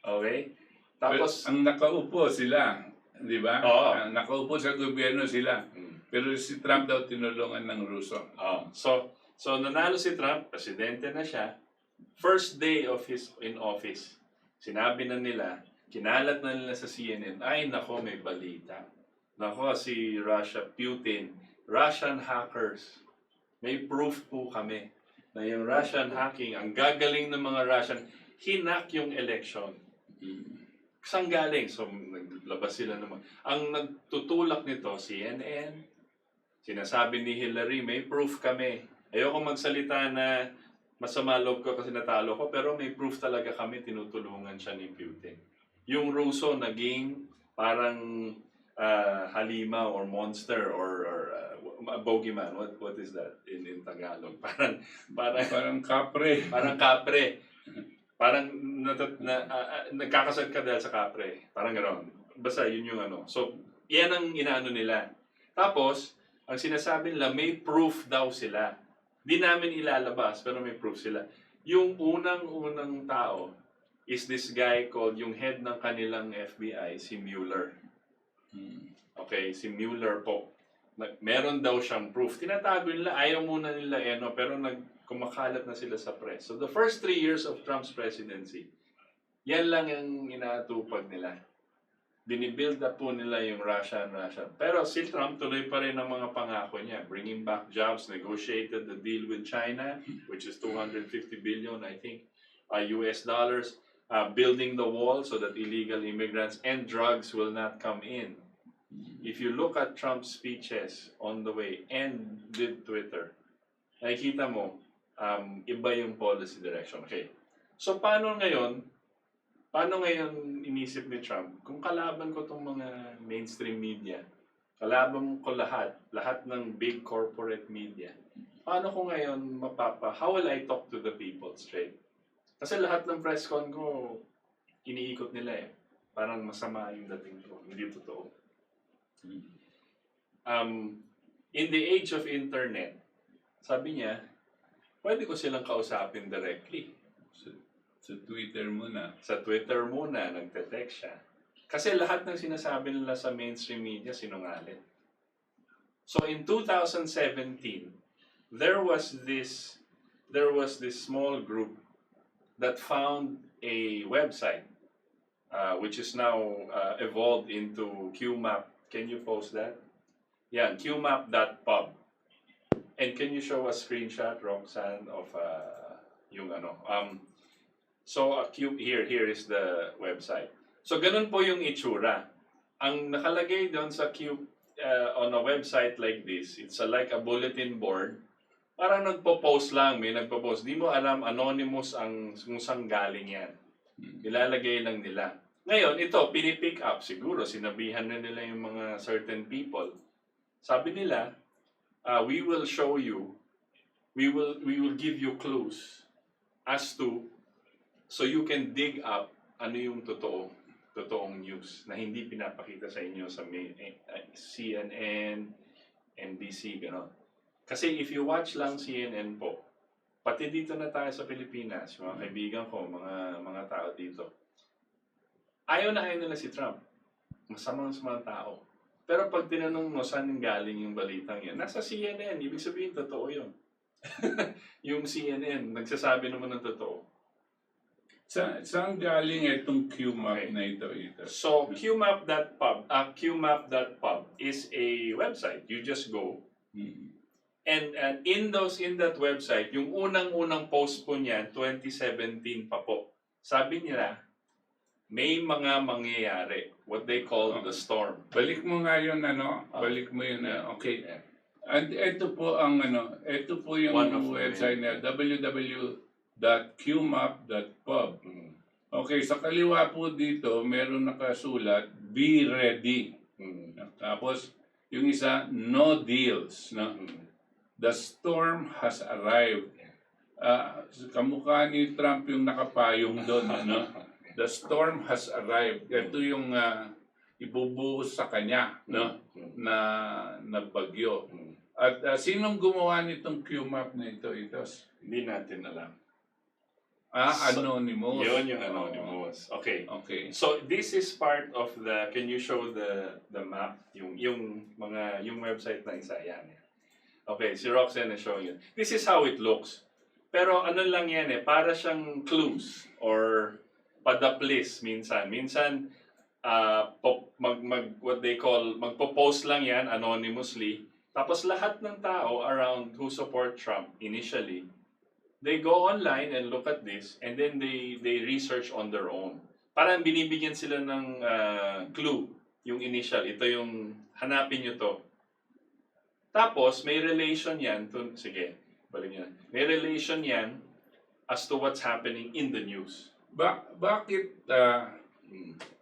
Okay? Tapos, ang nakaupo sila, di ba? Ang nakaupo sa gobyerno sila. Pero si Trump daw tinulungan ng Ruso. So nanalo si Trump, presidente na siya. First day of his in office, sinabi na nila, kinalat na nila sa CNN, ay nako may balita. Nako si Putin, Russian hackers. May proof po kami na yung Russian hacking, ang gagaling ng mga Russian, hinak yung election. Saan galing? So, naglabas sila naman. Ang nagtutulak nito, CNN, sinasabi ni Hillary, may proof kami. Ayoko magsalita na masama loob ko kasi natalo ko, pero may proof talaga kami, tinutulungan siya ni Putin. Yung Ruso naging parang halima or monster or bogeyman. What is that in Tagalog? Parang kapre. Parang kapre. Parang nagkakasad ka dahil sa kapre. Parang gano'n. Basta yun yung ano. So, yan ang inaano nila. Tapos, ang sinasabi nila, may proof daw sila. Di namin ilalabas, pero may proof sila. Yung unang-unang tao is this guy called, yung head ng kanilang FBI, si Mueller. Okay, si Mueller po. Meron daw siyang proof. Tinatago nila, ayaw muna nila pero kumakalat na sila sa press. So the first 3 years of Trump's presidency, yan lang yung inaatupag nila. Binibuild up po nila yung Russia. Pero si Trump tuloy pa rin ang mga pangako niya. Bringing back jobs, negotiated the deal with China, which is 250 billion, I think, US dollars. Building the wall so that illegal immigrants and drugs will not come in. If you look at Trump's speeches on the way and did Twitter, nakikita mo, iba yung policy direction. Okay. So paano ngayon inisip ni Trump, kung kalaban ko itong mga mainstream media, kalaban ko lahat ng big corporate media, paano ko ngayon how will I talk to the people straight? Kasi lahat ng press con ko, iniikot nila Parang masama yung dating ko, hindi totoo. In the age of internet, sabi niya, pwede ko silang kausapin directly. Sa Twitter muna. Sa Twitter muna, nagte-text siya. Kasi lahat ng sinasabi nila sa mainstream media, sinungaling. So in 2017, there was this small group that found a website, which is now evolved into QMap. Can you post that? Yeah, qmap.pub. And can you show a screenshot, Roxanne, of yung ano? Here is the website. So ganun po yung itsura. Ang nakalagay doon sa on a website like this, it's like a bulletin board. Parang nagpo-post lang, may nagpo-post. Di mo alam, anonymous kung saan galing yan. Ilalagay lang nila. Ngayon, ito, pinipick up. Siguro, sinabihan na nila yung mga certain people. Sabi nila, we will show you, we will give you clues as to, so you can dig up ano yung totoong news na hindi pinapakita sa inyo sa CNN, NBC, gano'n. Kasi if you watch lang CNN po, pati dito na tayo sa Pilipinas, mga kaibigan ko, mga tao dito, ayaw nila si Trump. Masamang tao. Pero pag tinanong mo saan galing yung balitang yan, nasa CNN, ibig sabihin totoo yun. Yung CNN, nagsasabi naman ng totoo. Saan galing itong QMap na ito? So, qmap.pub is a website. You just go. And in that website, yung unang post po niyan, 2017 pa po. Sabi nila, may mga mangyayari. What they call the storm. Balik mo nga yun, balik mo yun. Okay. And ito po ito po yung website na www.qmap.pub. Okay, sa kaliwa po dito, meron nakasulat, be ready. Tapos, yung isa, no deals. No? The storm has arrived. Kamukha ni Trump yung nakapayong doon. The storm has arrived. Ito yung ibubuhos sa kanya na bagyo. At sinong gumawa nitong QMap na ito? Hindi natin alam. Anonymous. Yun yung anonymous. Okay. So this is part of the, can you show the map? Yung website na isa yan. Okay, si Roxanne is showing you. This is how it looks. Pero ano lang yan para siyang clues or padaplis minsan. Minsan, what they call, magpo-post lang yan anonymously. Tapos lahat ng tao around who support Trump initially, they go online and look at this and then they research on their own. Parang binibigyan sila ng clue, yung initial. Ito yung, hanapin nyo to. Tapos, may relation yan to, sige, balik nyo. May relation yan as to what's happening in the news. Bakit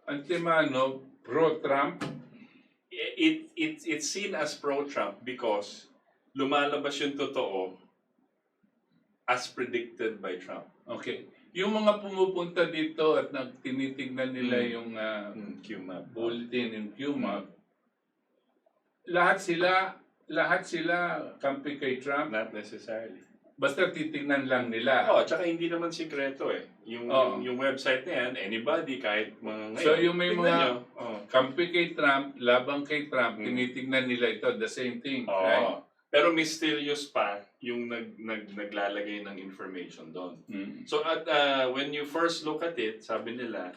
Antimano pro-Trump? It's seen as pro-Trump because lumalabas yung totoo as predicted by Trump. Okay. Yung mga pumupunta dito at tinitignan nila yung QMap bulletin, yung QMap, lahat sila kampi kay Trump? Not necessarily. Basta titignan lang nila. Tsaka hindi naman sikreto Yung website na yan, anybody, kahit mga ngayon. So yung may mga kampi kay Trump, labang kay Trump, tinitignan nila ito, the same thing, right? Pero mysterious pa yung naglalagay ng information doon. So when you first look at it, sabi nila,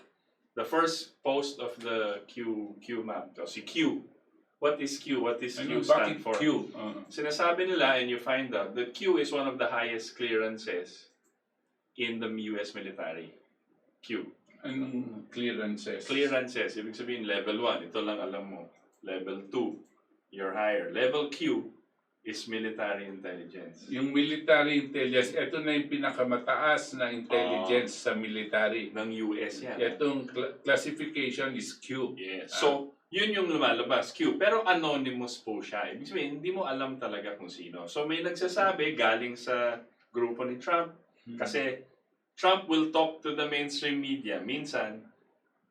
the first post of the QMap, si Q. What is Q? What is Q stand for? Q? Sinasabi nila, and you find out, that Q is one of the highest clearances in the US military. Q. Anong clearances? Clearances, ibig sabihin level 1, ito lang alam mo. Level 2, you're higher. Level Q is military intelligence. Yung military intelligence, ito na yung pinakamataas na intelligence sa military. Ng US yan. Itong classification is Q. Yes. So, yun yung lumalabas, Q. Pero anonymous po siya. Ibig sabihin, hindi mo alam talaga kung sino. So, may nagsasabi galing sa grupo ni Trump. Kasi Trump will talk to the mainstream media. Minsan,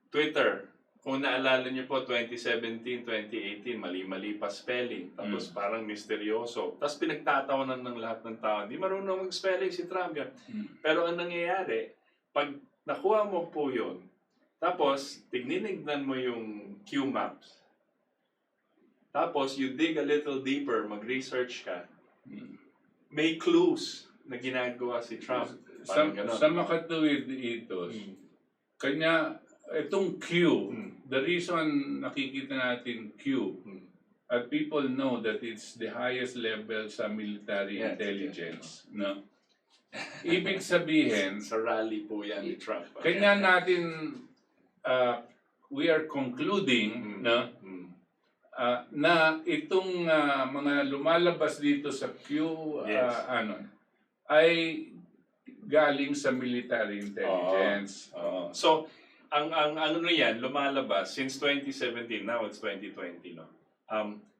Twitter, kung naalala niyo po, 2017, 2018, mali-mali pa spelling. Tapos parang misteryoso. Tapos pinagtatawanan ng lahat ng tao. Hindi marunong mag-spelling si Trump yan. Pero ang nangyayari, pag nakuha mo po yun, tapos tigninignan mo yung Q maps, tapos you dig a little deeper, mag-research ka, may clues na ginagawa si Trump. Sa makatuwid ito, kanya, itong Q, the reason nakikita natin Q, at people know that it's the highest level sa military intelligence. No? Ibig sabihin, sa rally po yan ni Trump. kanya natin, we are concluding, no? Na itong mga lumalabas dito sa Q ay galing sa military intelligence. So, ang ano na yan, lumalabas since 2017, now it's 2020, no?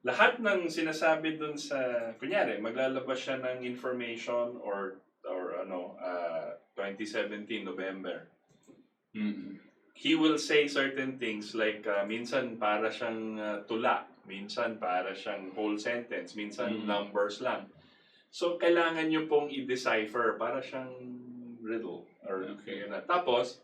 Lahat ng sinasabi dun sa, kunyari, maglalabas siya ng information or 2017, November. He will say certain things like minsan para siyang tula, minsan para siyang whole sentence, minsan numbers lang. So, kailangan nyo pong i-decipher para siyang riddle. Tapos,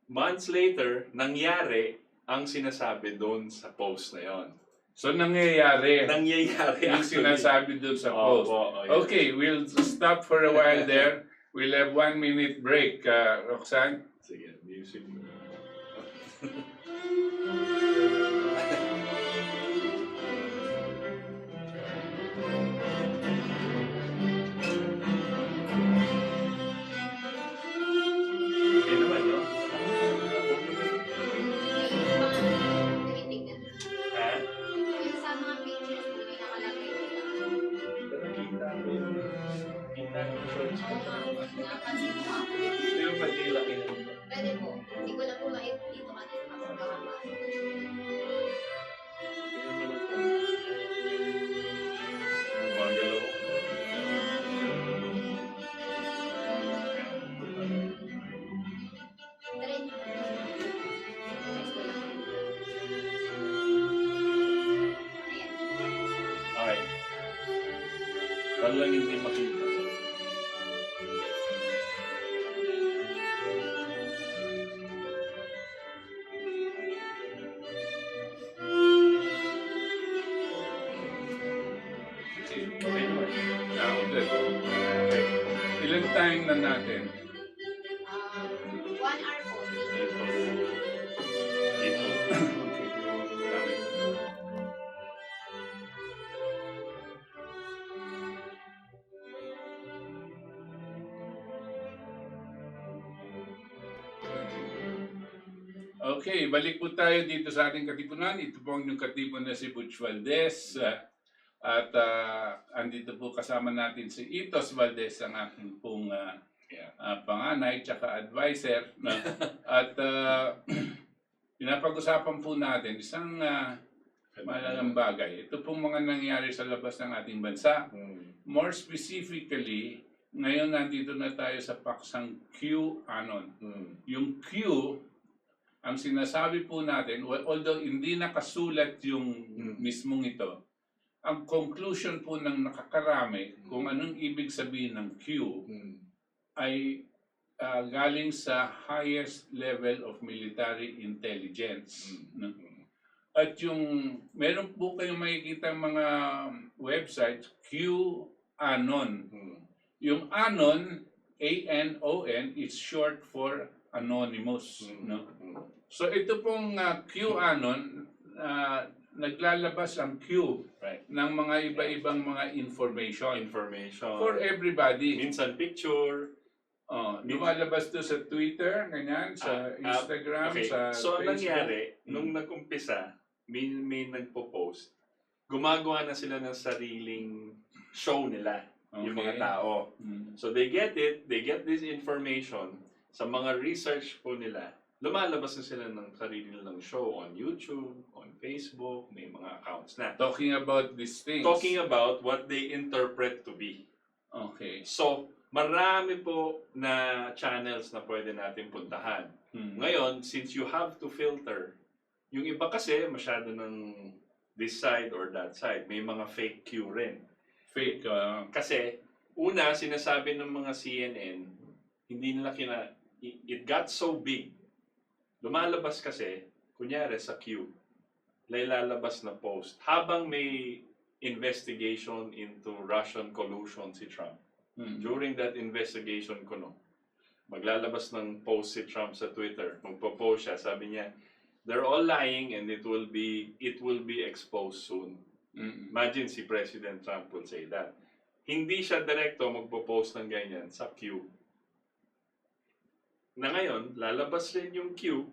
months later, nangyari ang sinasabi doon sa post na yon. So, nangyayari yung actually. sinasabi doon sa post. Okay, we'll stop for a while there. We'll have 1 minute break, Roxanne. Sige, music. Okay naman, no? Ha? Yung sa mga pictures, hindi may nakalagay nila. Pero kita ko yung shorts ko. Napansin mo ako. Pero laki na. Pwede po. Hindi ko lang po dito kanina kasi baka Magalaw. Okay. Walang hindi makita. Okay naman. Okay. Ilang time na natin? 1 hour po. Okay, balik po tayo dito sa ating katipunan. Ito po ang inyong katipunan na si Butch Valdes. At andito po kasama natin si Itos Valdes, ang aking pong panganay tsaka advisor. At pinapag-usapan po natin isang malalang bagay. Ito pong mga nangyari sa labas ng ating bansa. More specifically, ngayon nandito na tayo sa paksang QAnon. Yung Q, ang sinasabi po natin, although hindi nakasulat yung mismong ito, ang conclusion po ng nakakarami kung anong ibig sabihin ng Q ay galing sa highest level of military intelligence. At yung meron po kayong makikita mga websites, QAnon. Yung Anon, A-N-O-N, is short for anonymous. So ito pong QAnon, naglalabas ang Q ng mga iba-ibang mga information for everybody. Minsan picture. Lumalabas to sa Twitter, ganyan, sa Instagram, sa So, Facebook. nangyari, nung nag-umpisa, may nagpo-post, gumagawa na sila ng sariling show nila, yung mga tao. So, they get this information sa mga research po nila. Lumalabas na sila ng sarili nilang show on YouTube, on Facebook, may mga accounts na. Talking about these things. Talking about what they interpret to be. Okay. So, marami po na channels na pwede natin puntahan. Ngayon, since you have to filter Yung iba kasi masyado ng this side or that side. May mga fake Q rin. Fake. Kasi, una, sinasabi ng mga CNN, hindi nila it got so big. Lumalabas kasi, kunyari sa Q, lalabas na post. Habang may investigation into Russian collusion si Trump, during that investigation maglalabas ng post si Trump sa Twitter, magpo-post siya, sabi niya, they're all lying and it will be exposed soon. Imagine si President Trump will say that. Hindi siya direkto magpo-post ng ganyan sa Q. Na ngayon, lalabas rin yung Q.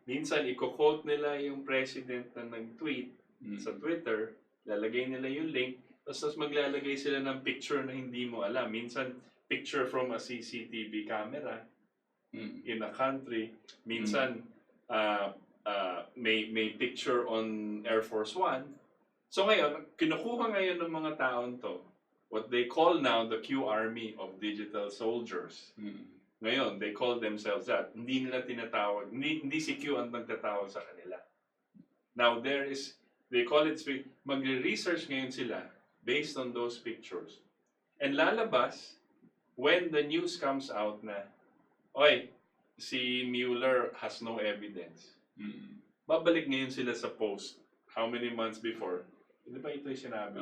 Minsan, i-quote nila yung president na nag-tweet sa Twitter, lalagay nila yung link, tapos maglalagay sila ng picture na hindi mo alam. Minsan, picture from a CCTV camera in a country. Minsan, may picture on Air Force One. So ngayon, kinukuha ngayon ng mga taon to, what they call now the Q Army of Digital Soldiers. Ngayon, they call themselves that. Hindi nila tinatawag, hindi si Q ang nagtatawag sa kanila. Now, they call it, magre-research ngayon sila based on those pictures. And lalabas, when the news comes out na, oy, si Mueller has no evidence. Babalik ngayon sila sa post. How many months before? Hindi ba ito yung sinabi?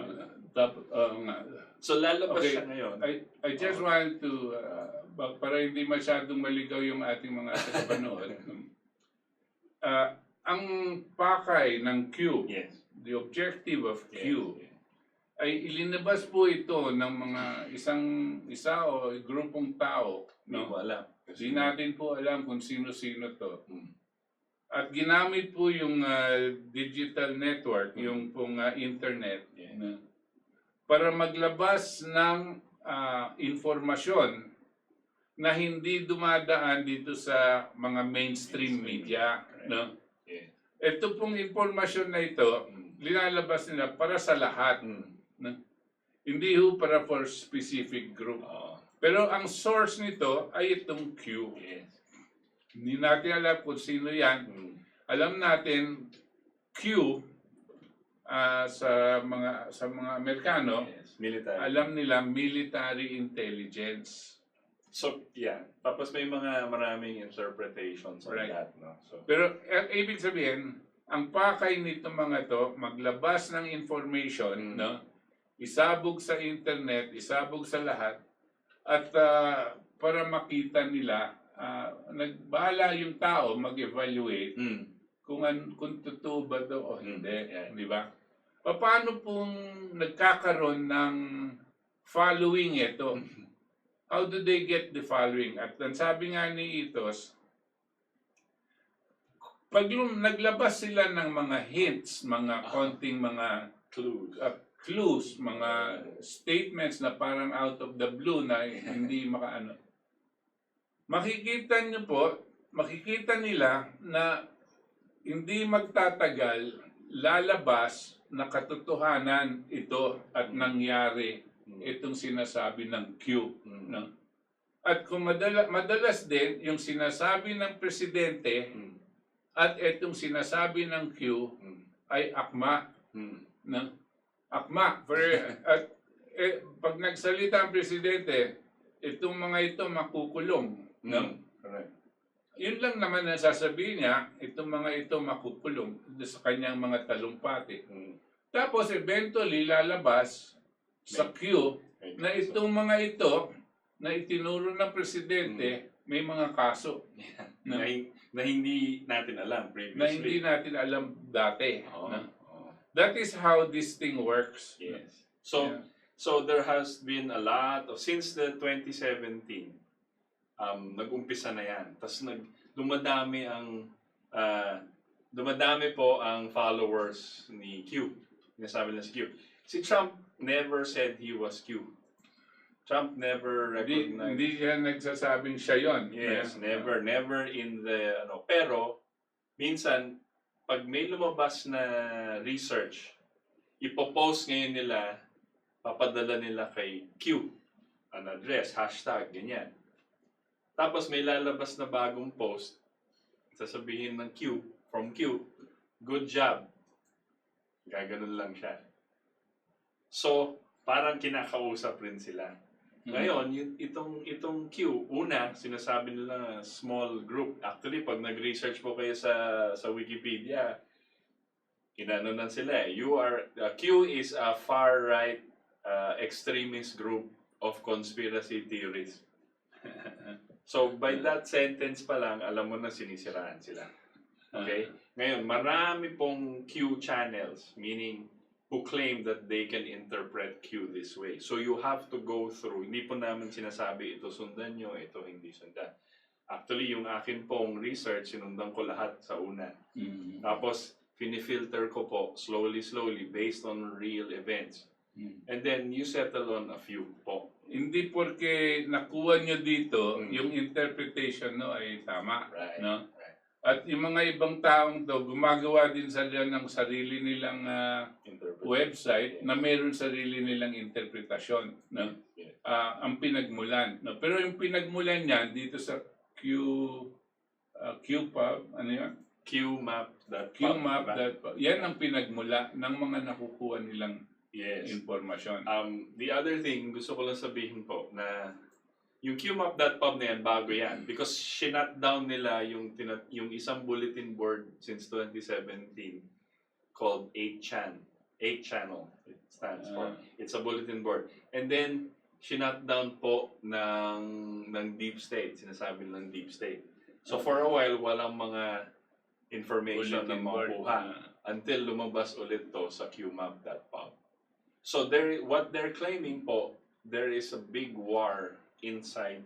So lalabas siya ngayon. I just want to, para hindi masyadong maligaw yung ating mga tagapanood, ang pakay ng Q, the objective of Q, ay ilinabas po ito ng mga isa o grupong tao. No? Hindi natin po alam kung sino-sino to. At ginamit po yung digital network, yung pong internet, para maglabas ng informasyon na hindi dumadaan dito sa mga mainstream media. No? Ito pong informasyon na ito, linalabas nila para sa lahat. No? Hindi ho para for specific group. Pero ang source nito ay itong Q. Hindi natin alam kung sino yan. Alam natin, Q, sa mga Amerikano, military. Alam nila military intelligence. So, tapos may maraming interpretations on that. No? So, pero ibig sabihin, ang pakay nito mga to, maglabas ng information, no? Isabog sa internet, isabog sa lahat, at para makita nila, nagbahala yung tao mag-evaluate kung totoo ba ito o hindi. Di ba? Paano pong nagkakaroon ng following ito? How do they get the following? At sabi nga ni Itos, pag naglabas sila ng mga hints, mga konting mga clues, mga statements na parang out of the blue na hindi makaano, makikita nila na hindi magtatagal lalabas na katotohanan ito at nangyari itong sinasabi ng Q. No? At kung madalas din yung sinasabi ng presidente at itong sinasabi ng Q ay akma. No? Akma. Pag nagsalita ang presidente, itong mga ito makukulong. No? Yun lang naman ang sasabihin niya, itong mga ito makukulong sa kanyang mga talumpati. Tapos eventually lalabas sa Q na itong mga ito na itinuro ng presidente may mga kaso. No? na hindi natin alam previously. Na hindi natin alam dati. No? That is how this thing works. Yes. So there has been a lot of, since the 2017, nag-umpisa na yan. Tapos dumadami po ang followers ni Q. Nasabi na si Q. Si Trump never said he was Q. Trump never recognized. Hindi siya nagsasabing siya yun. Yes, never in the pero minsan pag may lumabas na research, ipopost ngayon nila, papadala nila kay Q, an address, hashtag, ganyan. Tapos may lalabas na bagong post, sasabihin ng Q, from Q, good job. Gaganon lang siya. So, parang kinakausap rin sila. Ngayon, itong Q, una, sinasabi nila small group. Actually, pag nag-research po kayo sa Wikipedia, inanunan sila eh. Q is a far-right extremist group of conspiracy theories. So, by that sentence pa lang, alam mo na sinisiraan sila. Okay? Ngayon, marami pong Q channels, meaning who claim that they can interpret Q this way. So you have to go through. Hindi po namin sinasabi, ito sundan nyo, ito hindi sundan. Actually, yung akin pong research, sinundan ko lahat sa una. Tapos, finifilter ko po, slowly, based on real events. And then, you settle on a few po. Hindi porque nakuha nyo dito, yung interpretation no ay tama. Right. No? At yung mga ibang taong to, gumagawa din sila ng sarili nilang website na mayroon sarili nilang interpretasyon. No? Ang pinagmulan. No? Pero yung pinagmulan niyan dito sa QPub, ano yan? QMap.pub. Yan ang pinagmula ng mga nakukuha nilang informasyon. The other thing, gusto ko lang sabihin po na yung QMap.pub na yan, bago yan. Because shinut down nila yung isang bulletin board since 2017 called 8chan. 8channel, it stands for. It's a bulletin board. And then, shinut down po ng deep state. Sinasabi ng deep state. So for a while, walang mga information na makuha until lumabas ulit to sa QMap.pub. So what they're claiming po, there is a big war inside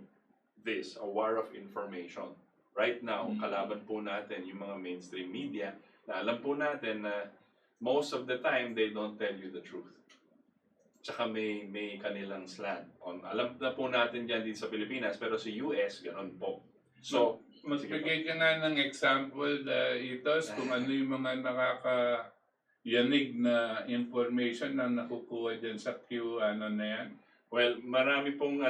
this, a war of information. Right now, kalaban po natin yung mga mainstream media na alam po natin na most of the time, they don't tell you the truth. Tsaka may kanilang slant. Alam na po natin dyan dito sa Pilipinas, pero sa US, ganun po. So, magbigay ka nga ng example, Itos, kung ano yung mga nakakayanig na information na nakukuha dyan sa Q, ano na yan. Well, marami pong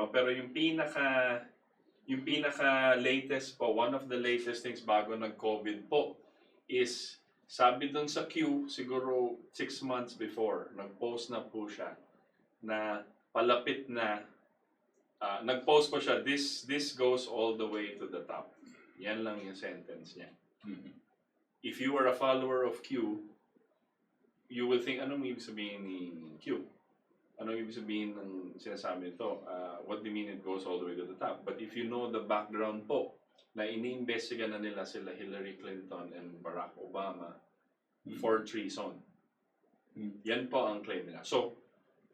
pero yung pinaka latest po, one of the latest things bago nag-COVID po is sabi dun sa Q, siguro 6 months before, nag-post na po siya na palapit na, nag-post po siya, this goes all the way to the top. Yan lang yung sentence niya. If you are a follower of Q, you will think, anong ibig sabihin ni Q? Anong ibig sabihin ng sinasabi nito? What do you mean it goes all the way to the top? But if you know the background po, na iniimbestiga na nila sila Hillary Clinton and Barack Obama for treason. Yan po ang claim nila. So,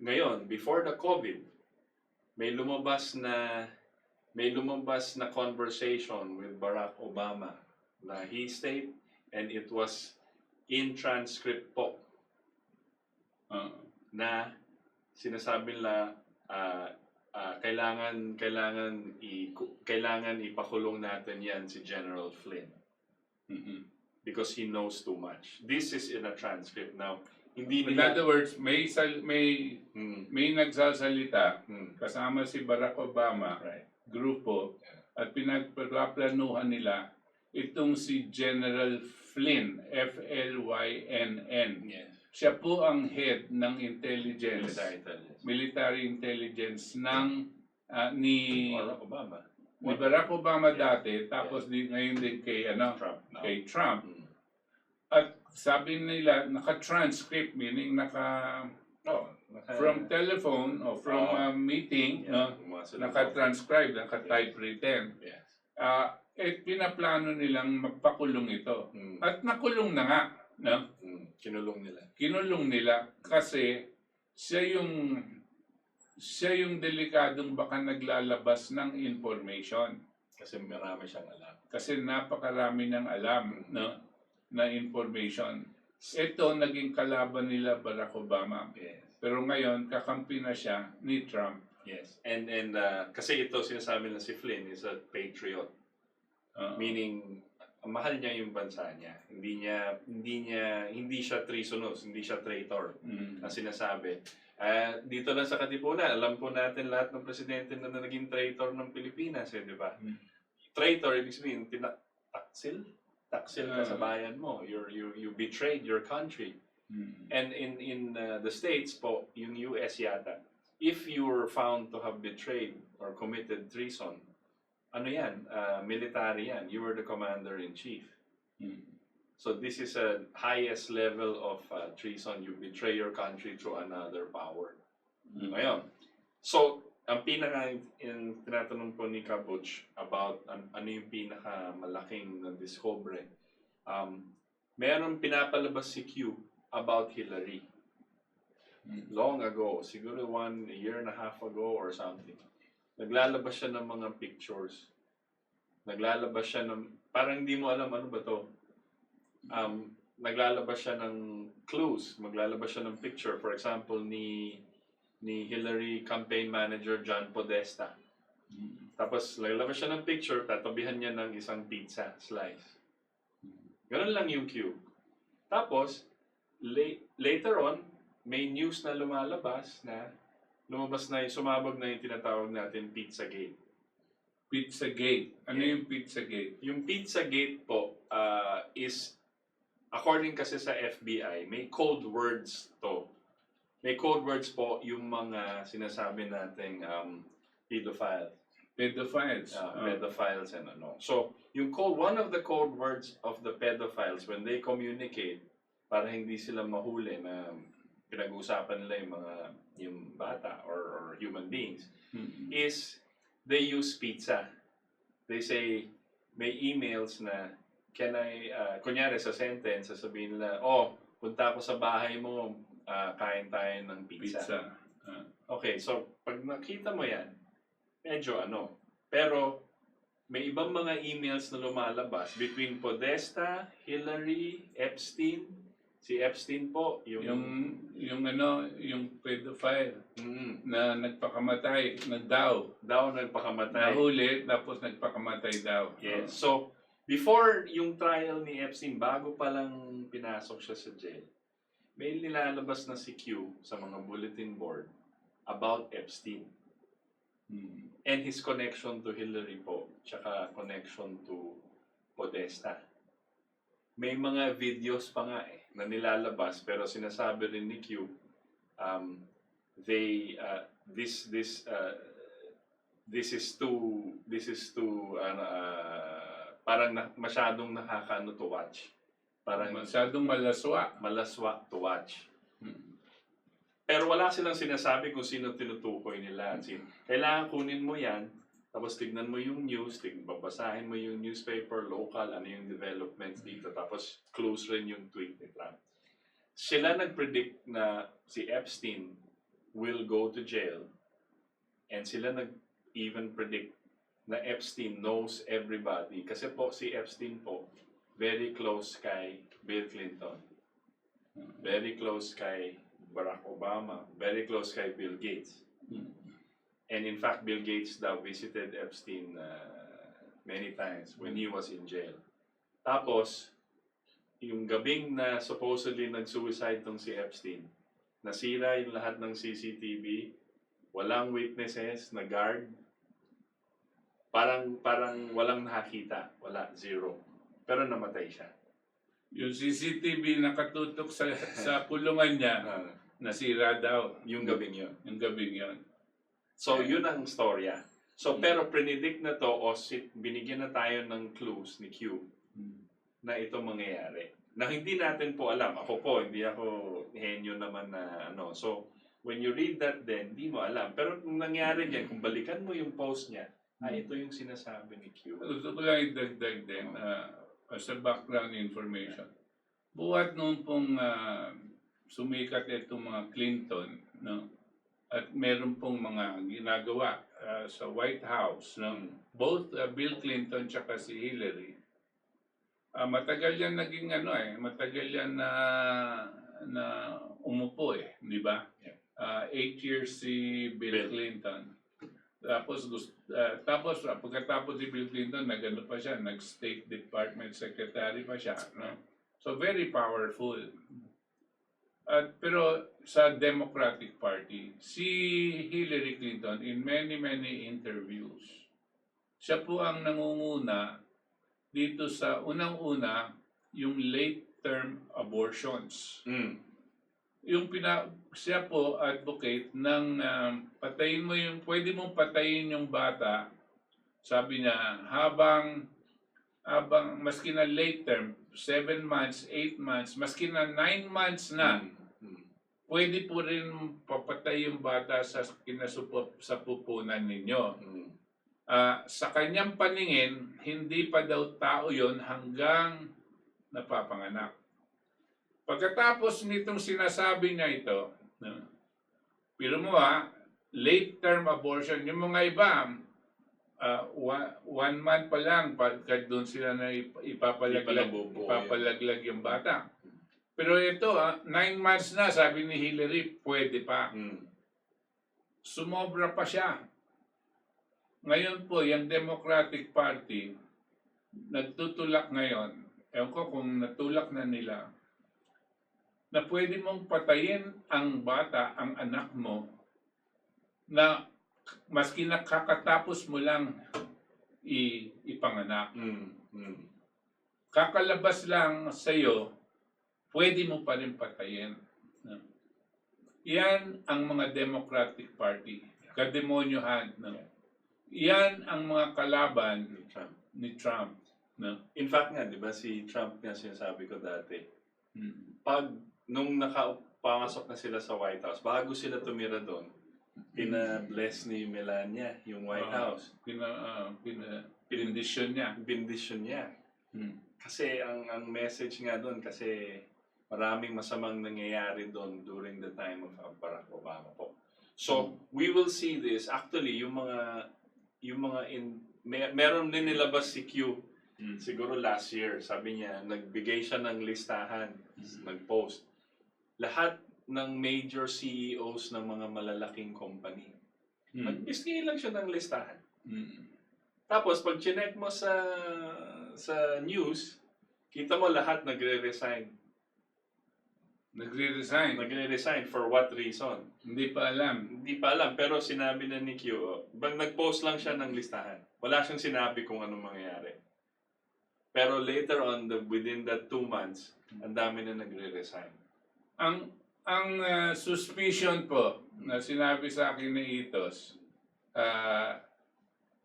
ngayon, before the COVID, may lumabas na conversation with Barack Obama na he state, and it was in transcript po na sinasabi nila kailangan ipakulong natin yan si General Flynn because he knows too much. This is in a transcript now. Hindi In other words, may nagsasalita kasama si Barack Obama, grupo, at pinagplaplanuhan nila itong si General Flynn, F-L-Y-N-N. Yes. Siya po ang head ng intelligence, military intelligence ng ni Barack Obama dati, tapos ngayon din kay Trump. At sabi nila naka-transcript, meaning from telephone o from meeting, naka-transcribe, naka-typewritten. Pinaplano nilang magpakulong ito. At nakulong na nga. No? Kinulong nila kasi siya yung delikadong baka naglalabas ng information. Kasi marami siyang alam. Kasi napakarami ng alam na information. Ito naging kalaban nila Barack Obama. Yes. Pero ngayon kakampi na siya ni Trump. Yes. And kasi ito sinasabi na si Flynn is a patriot. Meaning mahal niya yung bansa niya. Hindi siya treasonous, hindi siya traitor. Ang sinasabi. Dito lang sa Katipunan, alam po natin lahat ng presidente na naging traitor ng Pilipinas, di ba? Traitor, ibig sabihin, taksil ka sa bayan mo. You betrayed your country. And in the States po, yung US yata, if you were found to have betrayed or committed treason, ano yan, military yan. You were the commander-in-chief. So this is a highest level of treason. You betray your country through another power. Ngayon, so ang yung tinatanong po ni Butch about ano yung pinakamalaking na discovery, meron pinapalabas si Q about Hillary. Long ago, siguro 1 year and a half ago or something. Naglalabas siya ng mga pictures. Naglalabas siya ng, parang hindi mo alam ano ba to. Naglalabas siya ng clues. Maglalabas siya ng picture. For example, ni Hillary campaign manager John Podesta. Tapos lalabas siya ng picture, tatabihan niya ng isang pizza slice. Ganun lang yung cue. Tapos, later on, may news na lumabas na sumabog na yung tinatawag natin Pizzagate. Pizzagate. Ano yung Pizzagate? Yung Pizzagate po is, according kasi sa FBI, may code words to. May code words po yung mga sinasabi nating pedophile. Pedophiles. Pedophiles and ano. So, one of the code words of the pedophiles when they communicate, para hindi sila mahuli na pinag-uusapan nila yung bata or human beings, is they use pizza. They say, may emails na, kunyari sa sentence, sasabihin nila, punta ako sa bahay mo, kain tayo ng pizza. Okay, so pag nakita mo yan, medyo ano. Pero may ibang mga emails na lumalabas between Podesta, Hillary, Epstein. Si Epstein po, yung pedophile na nagpakamatay, nagpakamatay. Nahuli, tapos nagpakamatay daw. Yes. So, before yung trial ni Epstein, bago pa lang pinasok siya sa jail, may nilalabas na si Q sa mga bulletin board about Epstein. And his connection to Hillary po, tsaka connection to Podesta. May mga videos pa nga na nilalabas, pero sinasabi rin ni Q, this is too parang masyadong nakakaano to watch. Parang masyadong malaswa to watch. Pero wala silang sinasabi kung sino tinutukoy nila. Kailangan kunin mo yan, tapos tignan mo yung news, babasahin mo yung newspaper, local, ano yung developments dito, tapos close rin yung tweet ni Trump. Sila nag-predict na si Epstein will go to jail, and sila nag-even predict na Epstein knows everybody. Kasi po si Epstein po, very close kay Bill Clinton, very close kay Barack Obama, very close kay Bill Gates. And in fact, Bill Gates daw visited Epstein many times when he was in jail. Tapos, yung gabing na supposedly nag-suicide tong si Epstein, nasira yung lahat ng CCTV, walang witnesses, na guard, parang walang nakakita, wala, zero. Pero namatay siya. Yung CCTV nakatutok sa kulungan niya, nasira daw. Yung gabing yun. Yung gabing yun. So, yun ang storya. So, pero predict na to, binigyan na tayo ng clues ni Q na ito mangyayari. Na hindi natin po alam. Ako po, hindi ako henyo naman na ano. So, when you read that then, hindi mo alam. Pero kung nangyari yan, kung balikan mo yung post niya, ito yung sinasabi ni Q. Gusto ko lang idagdag din, as a background information. Buhat nung pong sumikat itong mga Clinton, no? At meron pong mga ginagawa sa White House, no? Both Bill Clinton tsaka si Hillary. Matagal yan naging matagal yan na umupo di ba? 8 years si Bill Clinton. Tapos pagkatapos si Bill Clinton, nag-ano pa siya, nag-State Department Secretary pa siya, no? So very powerful. Pero sa Democratic Party, si Hillary Clinton, in many interviews, siya po ang nangunguna dito sa unang-una, yung late-term abortions. Yung siya po advocate ng pwede mong patayin yung bata, sabi niya, habang maski na late term, 7 months, 8 months, maski na 9 months na, pwede po rin papatay yung bata sa pupunan ninyo. Sa kanyang paningin, hindi pa daw tao yon hanggang napapanganak. Pagkatapos nitong sinasabi niya ito, pero mo late term abortion, yung mga iba, 1 month pa lang, pagkat doon sila na ipapalaglag yung bata. Pero ito, 9 months na, sabi ni Hillary, pwede pa. Sumobra pa siya. Ngayon po, yung Democratic Party, nagtutulak ngayon, ewan ko kung natulak na nila, na pwede mong patayin ang bata, ang anak mo, na maski nakakatapos mo lang ipanganak. Kakalabas lang sa'yo, pwede mo pa rin patayin. Yan ang mga Democratic Party, kademonyohan. Yan ang mga kalaban ni Trump. In fact nga, di ba, si Trump nga sinasabi ko dati, nung nakapangasok na sila sa White House, bago sila tumira doon, pina-bless ni Melania yung White House. Pinindisyon niya. Bindisyon niya. Kasi ang message nga doon, kasi maraming masamang nangyayari doon during the time of Barack Obama po. So, we will see this. Actually, meron din nilabas si Q, siguro last year, sabi niya, nagbigay siya ng listahan, nag-post. Lahat ng major CEOs ng mga malalaking company. Nagbigay lang siya ng listahan. Tapos, pag chinek mo sa news, kita mo lahat nagre-resign. Nagre-resign for what reason? Hindi pa alam. Pero sinabi na ni Q, nag-post lang siya ng listahan. Wala siyang sinabi kung anong mangyayari. Pero later on, within that 2 months, ang dami na nagre-resign. Ang suspicion po na sinabi sa akin ni Itos,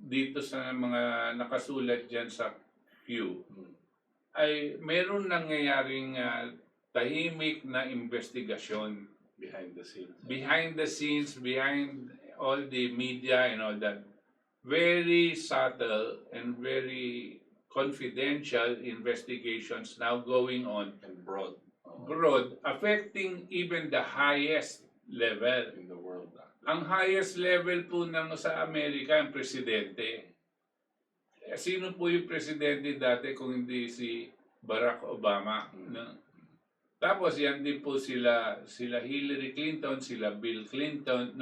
dito sa mga nakasulat dyan sa Q, ay meron nangyayaring tahimik na investigasyon behind the scenes. Behind all the media and all that. Very subtle and very confidential investigations now going on. And broad. Affecting even the highest level. In the world. Ang highest level po sa Amerika, ang presidente. Sino po yung presidente dati kung hindi si Barack Obama? Tapos yan din po sila Hillary Clinton, sila Bill Clinton,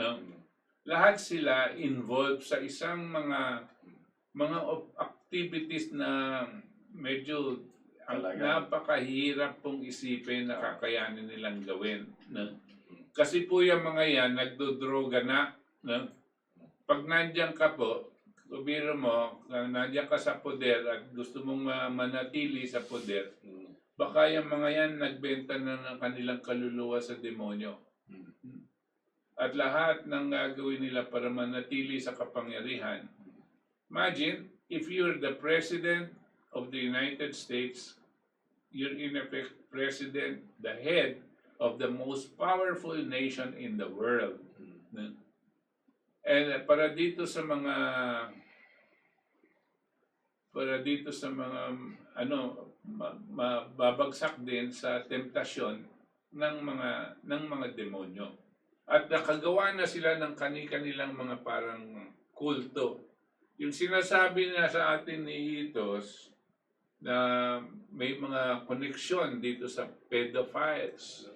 lahat sila involved sa isang mga activities na medyo napakahirap pong isipin na kakayanin nilang gawin. Kasi po yung mga yan, nagdodroga na. Pag nandiyan ka po, biro mo, nandiyan ka sa poder at gusto mong manatili sa poder, baka yung mga yan nagbenta na ng kanilang kaluluwa sa demonyo. At lahat ng gagawin nila para manatili sa kapangyarihan. Imagine, if you're the President of the United States, you're in effect President, the head of the most powerful nation in the world. And para dito sa mga mababagsak din sa temptasyon ng mga demonyo. At nakagawa na sila ng kanilang mga parang kulto. Yung sinasabi na sa atin ni Itos na may mga koneksyon dito sa pedophiles,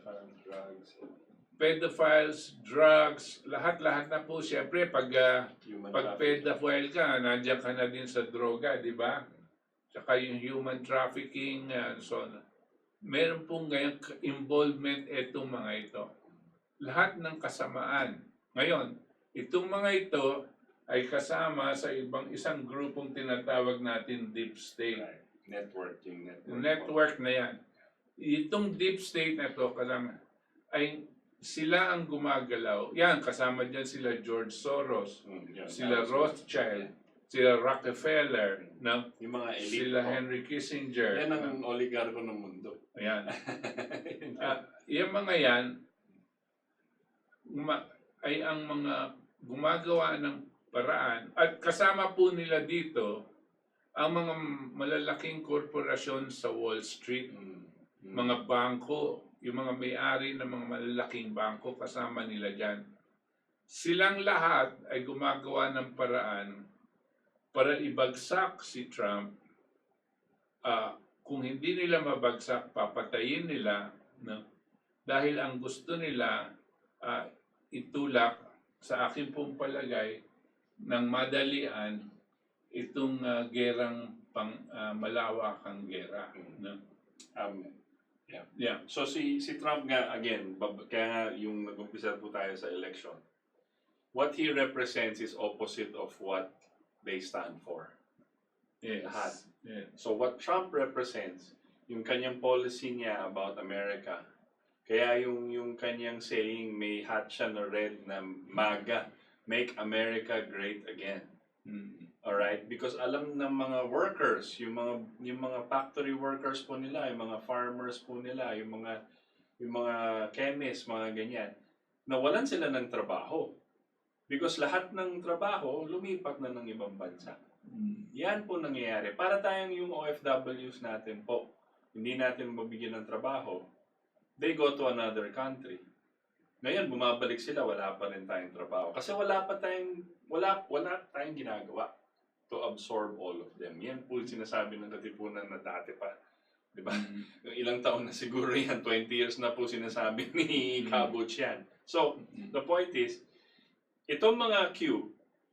drugs, lahat-lahat na po. Siyempre, pag pedophile ka, nandiyan ka na din sa droga, di ba? Tsaka yung human trafficking, so meron pong ngayong involvement itong mga ito. Lahat ng kasamaan. Ngayon, itong mga ito ay kasama sa isang grupong tinatawag natin deep state. Network na yan. Itong deep state na to, kasama, ay sila ang gumagalaw. Yan, kasama dyan sila George Soros, sila Rothschild, sila Rockefeller, no? Yung mga elite Sila po. Henry Kissinger. Yan ang oligarko ng mundo. Ayan. Yung mga yan, ay ang mga gumagawa ng paraan. At kasama po nila dito, ang mga malalaking korporasyon sa Wall Street, mga bangko, yung mga may-ari ng mga malalaking bangko, kasama nila dyan. Silang lahat ay gumagawa ng paraan para ibagsak si Trump. Kung hindi nila mabagsak, papatayin nila, no? Dahil ang gusto nila itulak sa aking pong palagay ng madalian itong gerang malawakang gera. No? Yeah. So si Trump nga, again, kaya nga yung nag-umpisa po tayo sa election, what he represents is opposite of what they stand for. Yes. Lahat. Yeah. So what Trump represents, yung kanyang policy niya about America, kaya yung kanyang saying, may hat siya na red na MAGA, Make America Great Again. Alright? Because alam ng mga workers, yung mga factory workers po nila, yung mga farmers po nila, yung mga chemists, mga ganyan, nawalan sila ng trabaho. Because lahat ng trabaho, lumipat na ng ibang bansa. Yan po nangyayari. Para tayong yung OFWs natin po, hindi natin mabigyan ng trabaho, they go to another country. Ngayon, bumabalik sila, wala pa rin tayong trabaho. Kasi wala tayong ginagawa to absorb all of them. Yan po sinasabi ng Katipunan na dati pa. Diba? Ilang taon na siguro yan, 20 years na po sinasabi ni Butch yan. So, the point is, itong mga Q,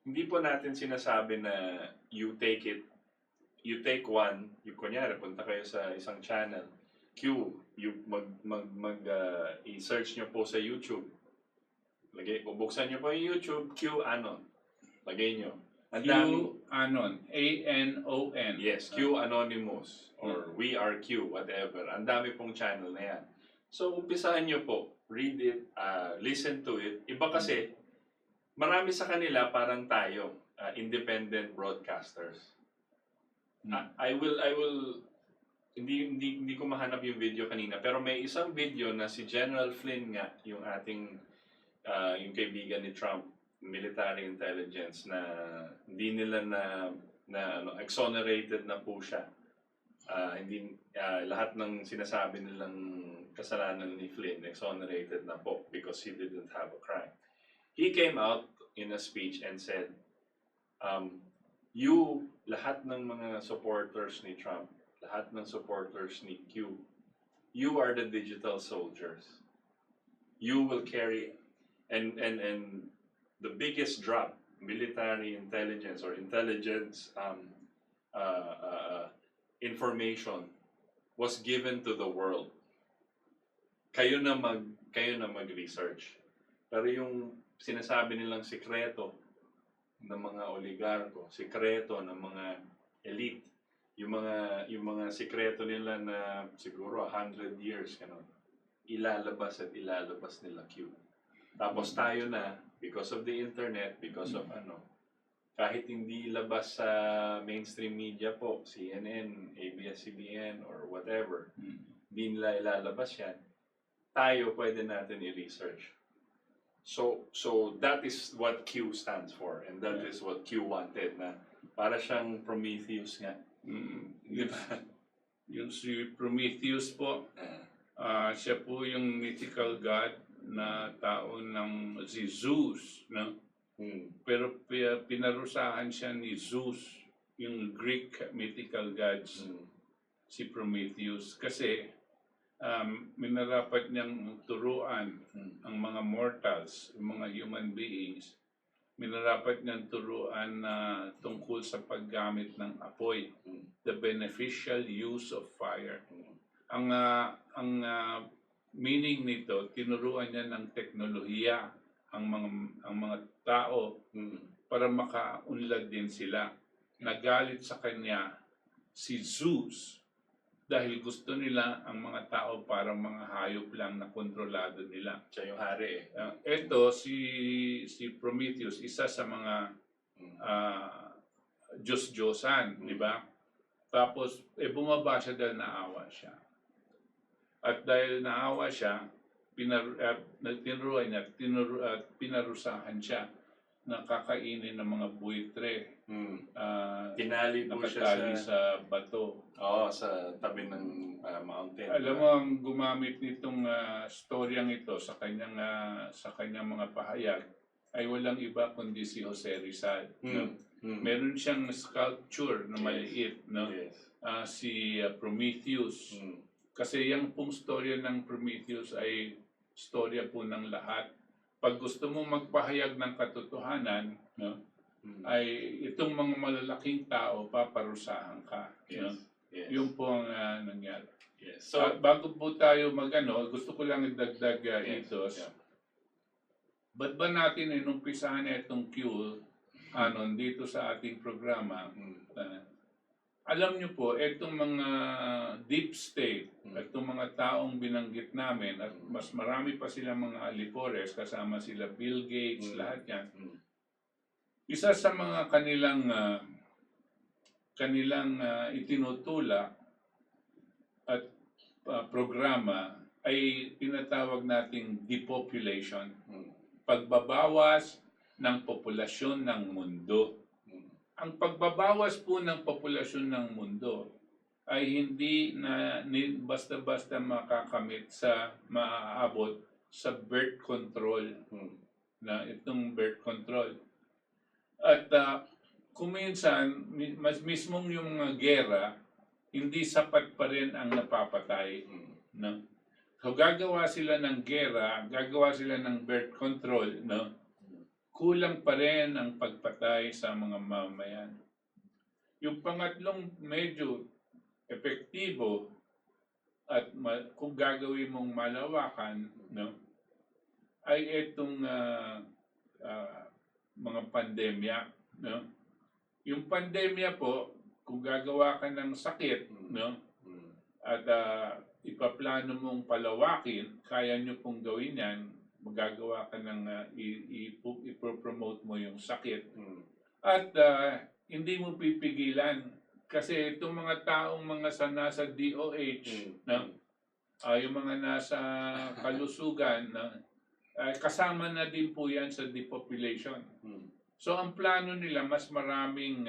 hindi po natin sinasabi na you take one, kunyari, punta kayo sa isang channel, Q, i-search nyo po sa YouTube. Bubuksan nyo po yung YouTube, Q Anon. Lagay nyo. Q Anon, A-N-O-N. Yes, Q Anonymous, or We Are Q, whatever. Ang dami pong channel na yan. So, umpisahan nyo po, read it, listen to it. Iba kasi, marami sa kanila parang tayo, independent broadcasters. I will hindi ko mahanap yung video kanina, pero may isang video na si General Flynn nga, yung ating yung kaibigan ni Trump, military intelligence, na hindi nila exonerated na po siya. Lahat ng sinasabi nilang kasalanan ni Flynn exonerated na po because he didn't have a crime. He came out in a speech and said, lahat ng mga supporters ni Trump, lahat ng supporters ni Q, you are the digital soldiers. You will carry, and the biggest drop, military intelligence or intelligence information was given to the world. Kayo na mag-research. Pero yung sinasabi nilang sikreto ng mga oligarko, sikreto ng mga elite, yung mga sikreto nila na siguro 100 years, ilalabas nila Q. Tapos tayo na, because of the internet, because of kahit hindi labas sa mainstream media po, CNN, ABS-CBN, or whatever, hindi nila ilalabas yan, tayo pwede natin i-research. So that is what Q stands for, and that is what Q wanted, na para siyang Prometheus nga. Yung si Prometheus po, siya po yung mythical god na tao ng si Zeus, no? Pero pinarusahan siya ni Zeus, yung Greek mythical gods, si Prometheus, kasi minarapat niyang turuan ang mga mortals, yung mga human beings, minarapat niyang turuan na tungkol sa paggamit ng apoy, the beneficial use of fire. Ang meaning nito, tinuruan niya ng teknolohiya ang mga tao para makaunlad din sila. Nagalit sa kanya si Zeus. Dahil gusto nila ang mga tao parang mga hayop lang na kontrolado nila. Siya yung hari eh. Ito, si Prometheus, isa sa mga Diyos-Diyosan, di ba? Tapos, bumaba siya dahil naawa siya. At dahil naawa siya, tinuruan niya, pinarusahan siya na kakainin ng mga buitre. Tinali po siya Nakatali sa bato. Oo, sa tabi ng mountain. Alam mo, ang gumamit nitong storyang ito sa kanyang mga pahayag ay walang iba kundi si Jose Rizal. No? Meron siyang sculpture na maliit, no? Si Prometheus. Kasi yung pong storya ng Prometheus ay storya po ng lahat. Pag gusto mo magpahayag ng katotohanan, no? Ay itong mga malalaking tao, paparusahan ka. No? Yung po ang nangyari. So, bago po tayo gusto ko lang idagdag itos. Ba't ba natin inumpisahan itong Q dito sa ating programa? Alam niyo po, itong mga deep state, itong mga taong binanggit namin, at mas marami pa silang mga alipores, kasama sila Bill Gates, lahat yan. Isa sa mga kanilang itinutulak at programa ay tinatawag nating depopulation. Pagbabawas ng populasyon ng mundo. Ang pagbabawas po ng populasyon ng mundo ay hindi na basta-basta makakamit sa maaabot sa birth control, na itong birth control. At kung minsan, mas mismong yung gera, hindi sapat pa rin ang napapatay. No? So gagawa sila ng gera, gagawa sila ng birth control, no? Kulang pa rin ang pagpatay sa mga mamamayan. Yung pangatlong medyo epektibo at kung gagawin mong malawakan, no, ay itong mga pandemya. No? Yung pandemya po, kung gagawa ka ng sakit, no, at ipaplano mong palawakin, kaya nyo pong gawin yan, magagawa ka ng ipropromote mo yung sakit. At hindi mo pipigilan kasi itong mga taong nasa DOH, no? Yung mga nasa kalusugan, no? Kasama na din po yan sa depopulation. So ang plano nila, mas maraming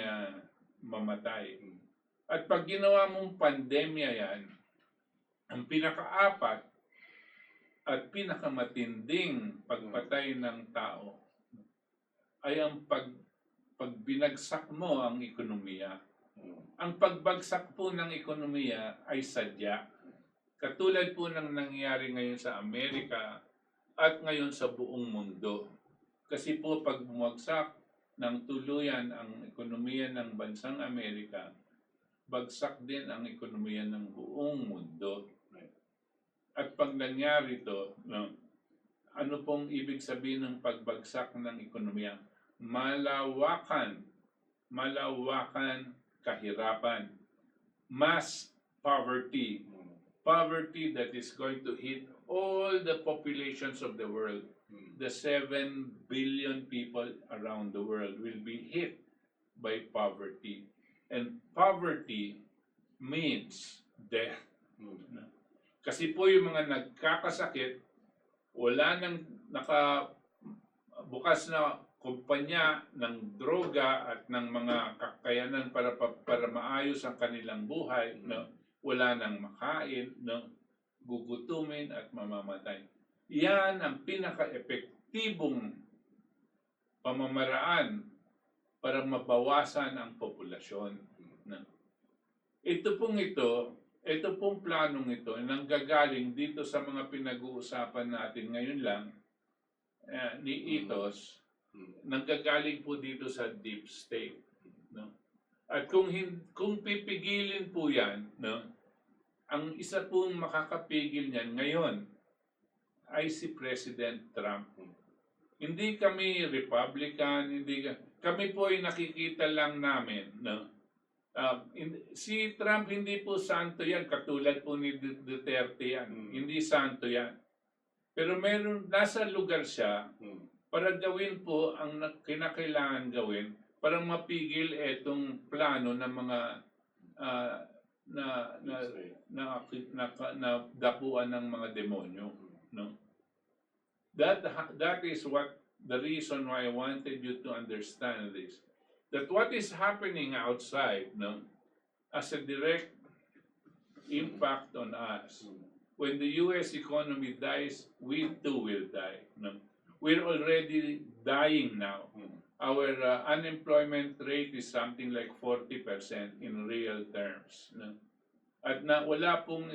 mamatay. At pag ginawa mong pandemya yan, ang pinakaapat at pinakamatinding pagpatay ng tao ay ang pagbinagsak mo ang ekonomiya. Ang pagbagsak po ng ekonomiya ay sadya. Katulad po ng nangyayari ngayon sa Amerika at ngayon sa buong mundo. Kasi po pag bumagsak ng tuluyan ang ekonomiya ng bansang Amerika, bagsak din ang ekonomiya ng buong mundo. At pag nangyari ito, no, ano pong ibig sabihin ng pagbagsak ng ekonomiya? Malawakan kahirapan, mass poverty, poverty that is going to hit all the populations of the world. The 7 billion people around the world will be hit by poverty. And poverty means death. Kasi po yung mga nagkakasakit, wala nang nakabukas na kumpanya ng droga at ng mga kakayanan para maayos ang kanilang buhay, no? Wala nang makain, no? Gugutumin at mamamatay. Yan ang pinaka-epektibong pamamaraan para mabawasan ang populasyon. No? Ito pong planong ito nanggagaling dito sa mga pinag-uusapan natin ngayon lang ni Itos, nanggagaling po dito sa deep state. No? At kung pipigilin po yan, no, ang isa pong makakapigil niyan ngayon ay si President Trump. Hindi kami Republican, kami po ay nakikita lang namin, no, Si Trump hindi po santo yan, katulad po ni Duterte yan. Hindi santo yan. Pero nasa lugar siya para gawin po ang kinakailangan gawin para mapigil itong plano ng mga na dapuan ng mga demonyo. No? That is what the reason why I wanted you to understand this. That what is happening outside, no, as a direct impact on us. When the U.S. economy dies, we too will die. No? We're already dying now. Our unemployment rate is something like 40% in real terms. No? At wala pong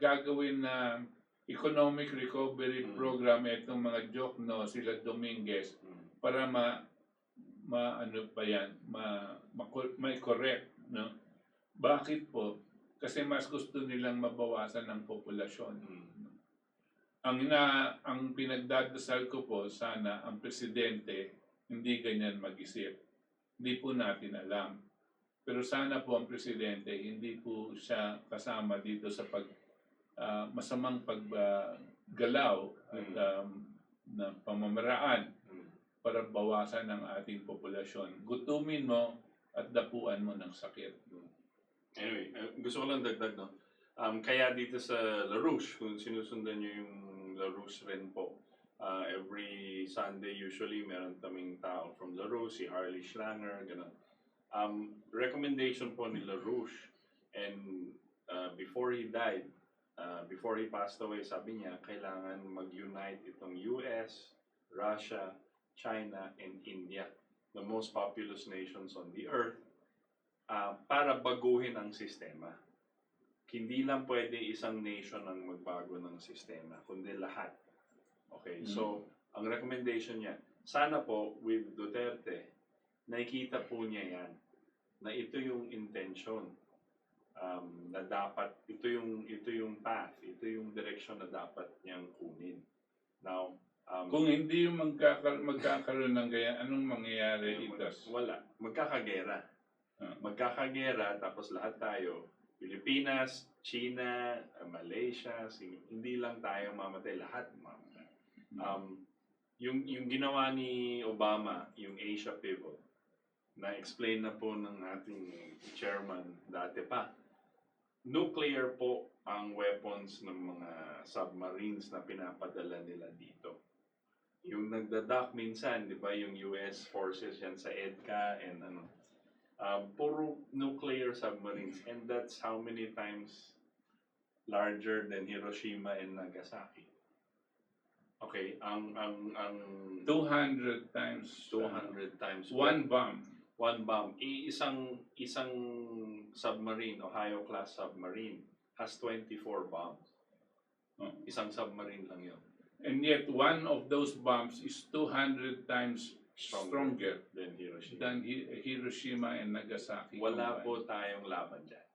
gagawin na economic recovery program itong mga joke no sila Dominguez para ma-correct, no? Bakit po? Kasi mas gusto nilang mabawasan ng populasyon. Ang pinagdadasal ko po, sana ang presidente hindi ganyan mag-isip. Hindi po natin alam. Pero sana po ang presidente hindi po siya kasama dito sa masamang paggalaw at na pamamaraan para bawasan ang ating populasyon. Gutumin mo at dapuan mo ng sakit. Anyway, gusto ko lang dagdag, no? Kaya dito sa LaRouche, kung sinusundan nyo yung LaRouche rin po, every Sunday usually meron kaming tao from LaRouche, si Harley Schlanger, gano'n. Recommendation po ni LaRouche, and before he died, before he passed away, sabi niya, kailangan mag-unite itong US, Russia, China, and India, the most populous nations on the earth, para baguhin ang sistema. Hindi lang pwede isang nation ang magbago ng sistema, kundi lahat. Okay, so ang recommendation niya, sana po with Duterte, nakikita po niya yan, na ito yung intention, na dapat, ito yung path, ito yung direction na dapat niyang kunin. Now, kung hindi yung magkakaroon ng ganyan, anong mangyayari ito? Wala, magkakagera. Magkakagera, tapos lahat tayo, Pilipinas, China, Malaysia, hindi lang tayo mamatay, lahat mamatay. Yung ginawa ni Obama, yung Asia Pivot, na-explain na po ng ating chairman dati pa. Nuclear po ang weapons ng mga submarines na pinapadala nila dito. Yung nagdadock minsan, di ba, yung US forces yan sa EDCA and puro nuclear submarines, and that's how many times larger than Hiroshima and Nagasaki. Okay, ang 200 times. 200 times. One bomb. One bomb. Isang submarine, Ohio class submarine, has 24 bombs. Isang submarine lang yun. And yet one of those bombs is 200 times stronger than Hiroshima and Nagasaki. Wala po tayong laban dyan.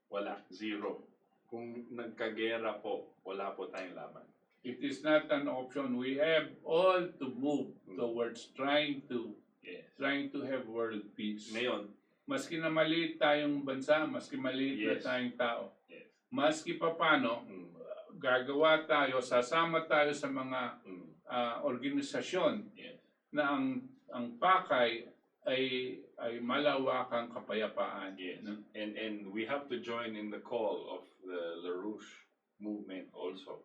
Wala. Zero. Kung nagkagera po, wala po tayong laban. It is not an option. We have all to move towards trying to have world peace. Ngayon, maski na maliit tayong bansa, maski maliit na tayong tao, maski papano, gagawa tayo, sasama tayo sa mga organisasyon na ang pakay ay malawakang kapayapaan. And we have to join in the call of the LaRouche movement also.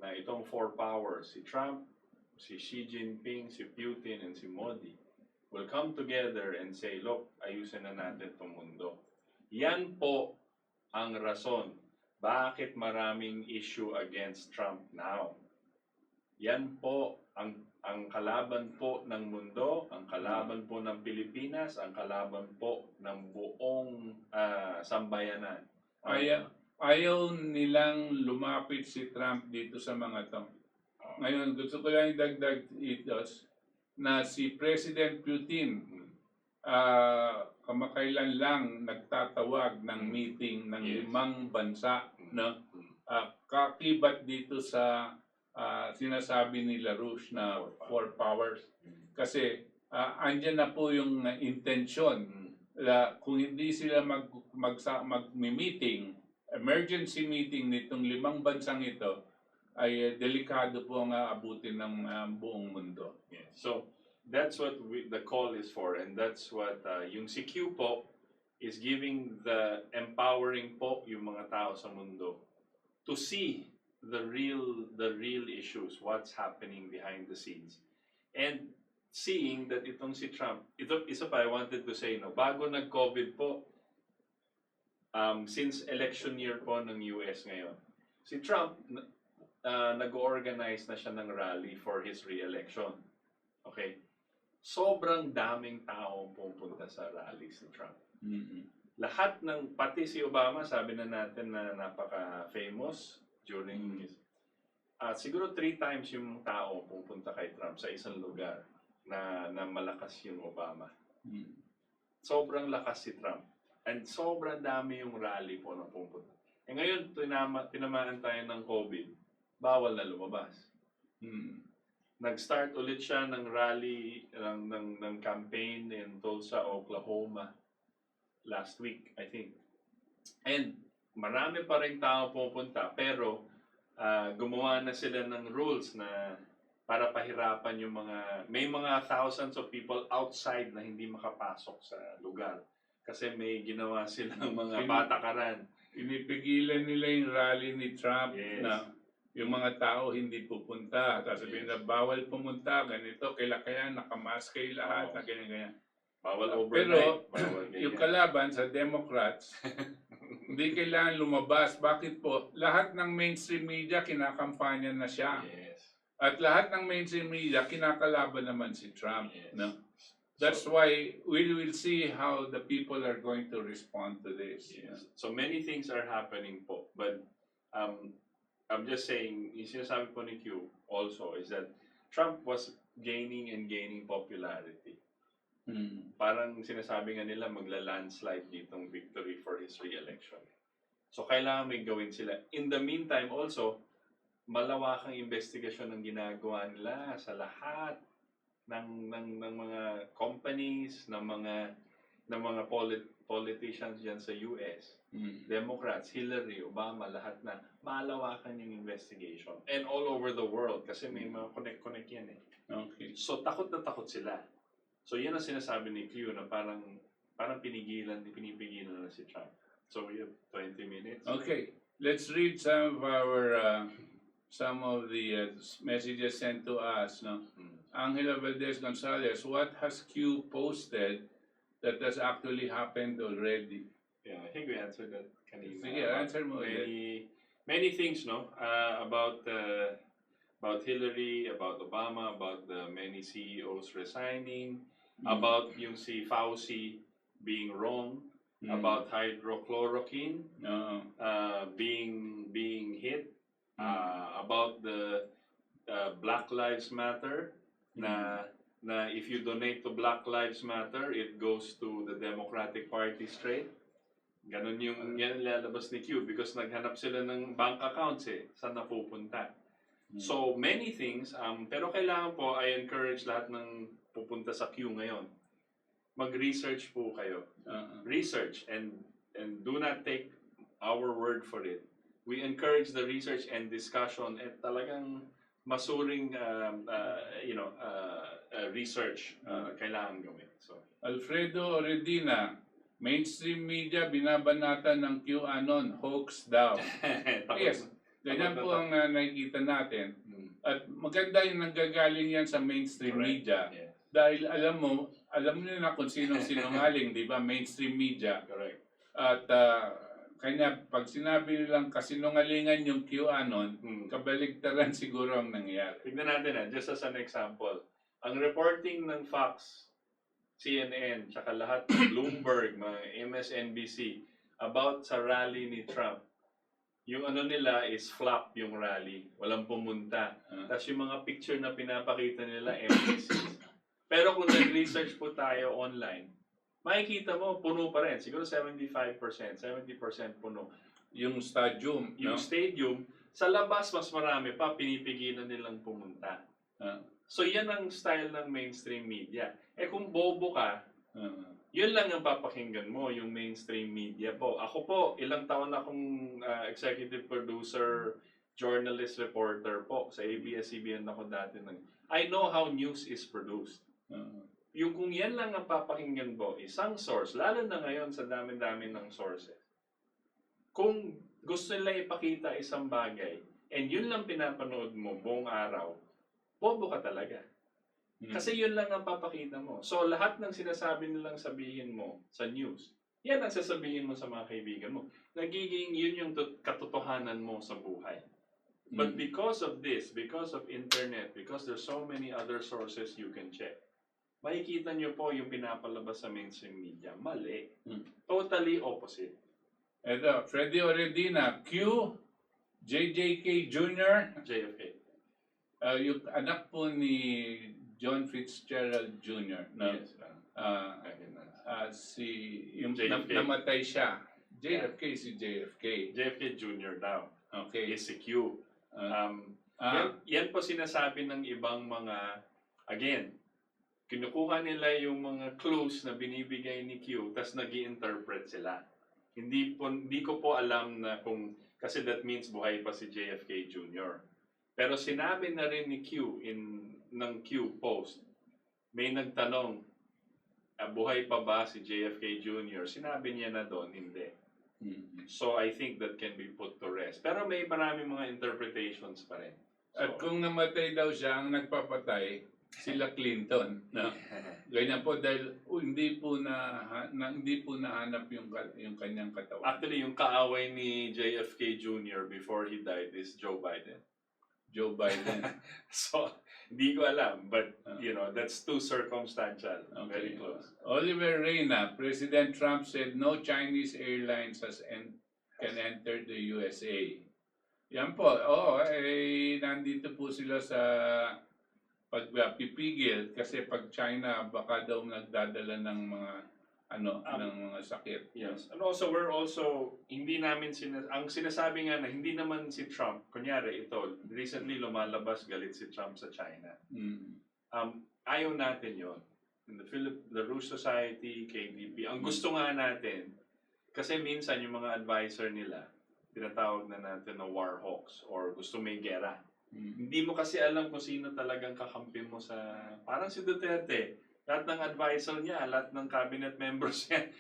Na itong four powers, si Trump, si Xi Jinping, si Putin, and si Modi, will come together and say, look, ayusin na natin itong mundo. Yan po ang rason bakit maraming issue against Trump now. Yan po ang kalaban po ng mundo, ang kalaban po ng Pilipinas, ang kalaban po ng buong sambayanan. Ayaw nilang lumapit si Trump dito sa mga to. Ngayon, gusto ko lang idagdag ito na si President Putin kamakailan lang nagtatawag ng meeting ng 5 bansa, no? Kakibat dito sa sinasabi ni LaRouche na four powers. Kasi andyan na po yung intensyon kung hindi sila mag-meeting, emergency meeting nitong 5 bansang ito, ay delikado po ang aabutin ng buong mundo. Yes. So that's what the call is for, and that's what yung CQ po is giving the empowering po yung mga tao sa mundo to see the real issues, what's happening behind the scenes, and seeing that itong si Trump, ito isa pa I wanted to say, no, bago nag-COVID po, since election year po ng US ngayon, si Trump nag-organize na siya ng rally for his re-election. Okay? Sobrang daming tao pupunta sa rally si Trump. Lahat ng, pati si Obama, sabi na natin na napaka-famous during his, siguro 3 times yung tao pupunta kay Trump sa isang lugar na malakas yung Obama. Sobrang lakas si Trump. And sobrang dami yung rally po na pupunta. Eh ngayon, tinamaan tayo ng COVID. Bawal na lumabas. Nag-start ulit siya ng rally, ng campaign in Tulsa, Oklahoma last week, I think. And marami pa rin tao pupunta, pero gumawa na sila ng rules na para pahirapan yung may mga thousands of people outside na hindi makapasok sa lugar. Kasi may ginawa silang mga patakaran. Pinipigilan nila yung rally ni Trump. Yes. Na yung mga tao hindi pupunta. Sasabihin na bawal pumunta, ganito, kaya nakamask kayo lahat, na ganyan. Bawal overnight. Pero yung kalaban sa Democrats, hindi kailangan lumabas. Bakit po? Lahat ng mainstream media kinakampanya na siya. Yes. At lahat ng mainstream media kinakalaban naman si Trump. Yes. No? That's why we will see how the people are going to respond to this. Yes. So many things are happening po. But I'm just saying, yung sinasabi po ni Q also is that Trump was gaining and gaining popularity. Parang sinasabi nga nila magla-landslide ditong victory for his re-election. So kailangan may gawin sila. In the meantime also, malawakang investigasyon ang ginagawa nila sa lahat ng mga companies, ng mga politicians diyan sa US. Democrats, Hillary, Obama, lahat na malawakan yung investigation. And all over the world kasi may mga connect yan eh. Okay. So takot na takot sila. So yan ang sinasabi ni Q na parang pinipigilan na si Trump. So we have 20 minutes. Okay. Let's read some of the messages sent to us. No? Angela Valdes Gonzalez, what has Q posted that has actually happened already? Yeah, I think we answered that kanina. Sige, answer mo. Many things, no? About Hillary, about Obama, about the many CEOs resigning, about yung si Fauci being wrong, about hydrochloroquine being hit, about the Black Lives Matter, na if you donate to Black Lives Matter, it goes to the Democratic Party straight. Ganon yung yan lalabas ni Q because naghanap sila ng bank accounts saan napupunta. So many things, pero kailangan po, I encourage lahat ng pupunta sa Q ngayon, mag-research po kayo. Research and do not take our word for it. We encourage the research and discussion at talagang masuring research kailangan gawin. So Alfredo Redina, mainstream media binabanatan ng QAnon, hoax daw. Yes, ganyan po ang nakikita natin. At maganda yung nanggagaling yan sa mainstream media. Yeah. Dahil alam niyo na kung sinong sinungaling, di ba? Mainstream media. Correct. At kanya, pag sinabi nilang kasinungalingan yung QAnon, kabaligtaran siguro ang nangyari. Tignan natin just as an example. Ang reporting ng Fox, CNN, tsaka lahat ng Bloomberg, mga MSNBC, about sa rally ni Trump, yung nila is flop yung rally. Walang pumunta. Tapos yung mga picture na pinapakita nila, NBC. Pero kung nag-research po tayo online, makikita mo, puno pa rin. Siguro 75%, 70% puno. Yung stadium. Yung stadium, sa labas mas marami pa, pinipigilan nilang pumunta. So yan ang style ng mainstream media. Kung bobo ka, Yun lang ang papakinggan mo, yung mainstream media po. Ako po, ilang taon akong executive producer, journalist, reporter po. Sa ABS-CBN ako dati. I know how news is produced. Yung kung yan lang ang papakinggan mo, isang source, lalo na ngayon sa dami-dami ng sources. Kung gusto nila ipakita isang bagay, and yun lang pinapanood mo buong araw, bobo ka talaga. Kasi yun lang ang papakita mo. So lahat ng sinasabi nilang sabihin mo sa news, yan ang sasabihin mo sa mga kaibigan mo. Nagiging yun yung katotohanan mo sa buhay. But because of this, because of internet, because there's so many other sources you can check, makikita nyo po yung pinapalabas sa mainstream media. Mali. Totally opposite. Ito, Freddy Oredina, Q, JJK Jr., JFK. Yung anak po ni John Fitzgerald Jr. No? Yes. Yung JFK. namatay siya. JFK si JFK. JFK Jr. daw. Okay. Is si Q. Yan po sinasabi ng ibang mga, again, kinukuha nila yung mga clues na binibigay ni Q, tas nag-i-interpret sila. Hindi ko po alam na kung, kasi that means buhay pa si JFK Jr. Pero sinabi na rin ni Q ng Q post, may nagtanong, buhay pa ba si JFK Jr.? Sinabi niya na doon, hindi. So I think that can be put to rest. Pero may maraming mga interpretations pa rin. So, At kung namatay daw siya, ang nagpapatay, sila Clinton. No? Ganyan po dahil hindi po nahanap yung kanyang katawan. actually, yung kaaway ni JFK Jr. before he died is Joe Biden. Joe Biden. So, hindi ko alam. But, you know, that's too circumstantial. Very close. Oliver Reyna, President Trump said no Chinese airlines can enter the USA. Yan po. Nandito po sila sa pagpipigil kasi pag China baka daw nagdadala ng mga ng mga sakit. Yes. And also, hindi namin, ang sinasabi nga na hindi naman si Trump, kunyari ito, recently lumalabas galit si Trump sa China. Ayaw natin yon. In the LaRouche Society, KDP, ang gusto nga natin, kasi minsan yung mga advisor nila, tinatawag na natin na war hawks or gusto may gera. Hindi mo kasi alam kung sino talagang kakampi mo sa, parang si Duterte, lahat ng advisor niya, lahat ng cabinet members niya,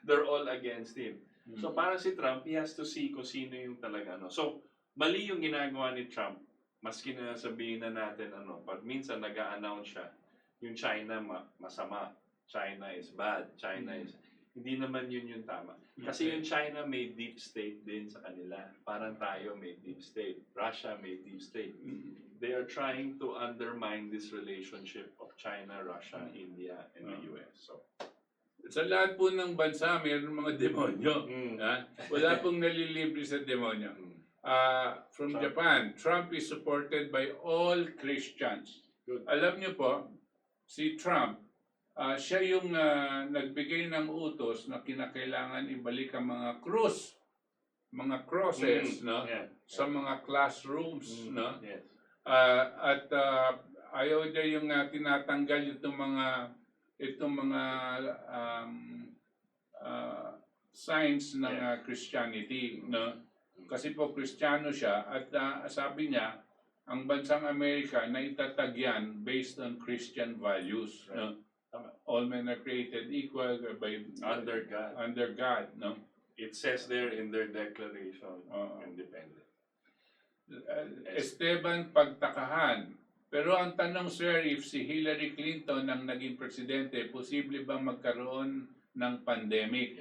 they're all against him. So parang si Trump, he has to see kung sino yung talaga. So mali yung ginagawa ni Trump, maski na sabihin na natin pag minsan nag-a-announce siya, yung China masama, China is bad, China is... Hindi naman yun yung tama. Kasi yung China may deep state din sa kanila. Parang tayo may deep state. Russia may deep state. They are trying to undermine this relationship of China, Russia, India, and the US. So, sa lahat po ng bansa, mayroon mga demonyo. Wala pong nalilibre sa demonyo. From Japan, Trump is supported by all Christians. Alam niyo po, si Trump, siya yung nagbigay ng utos na kinakailangan ibalik ang mga crosses, sa mga classrooms, yes. At ayaw niya yung tinatanggal itong mga signs ng Christianity, no? Kasi po Kristiyano siya at sabi niya ang bansang Amerika na itatag yan based on Christian values, no? All men are created equal by under God, no? It says there in their declaration, independent. Esteban Pagtakahan. Pero ang tanong, sir, if si Hillary Clinton ang naging presidente, posible ba magkaroon ng pandemic?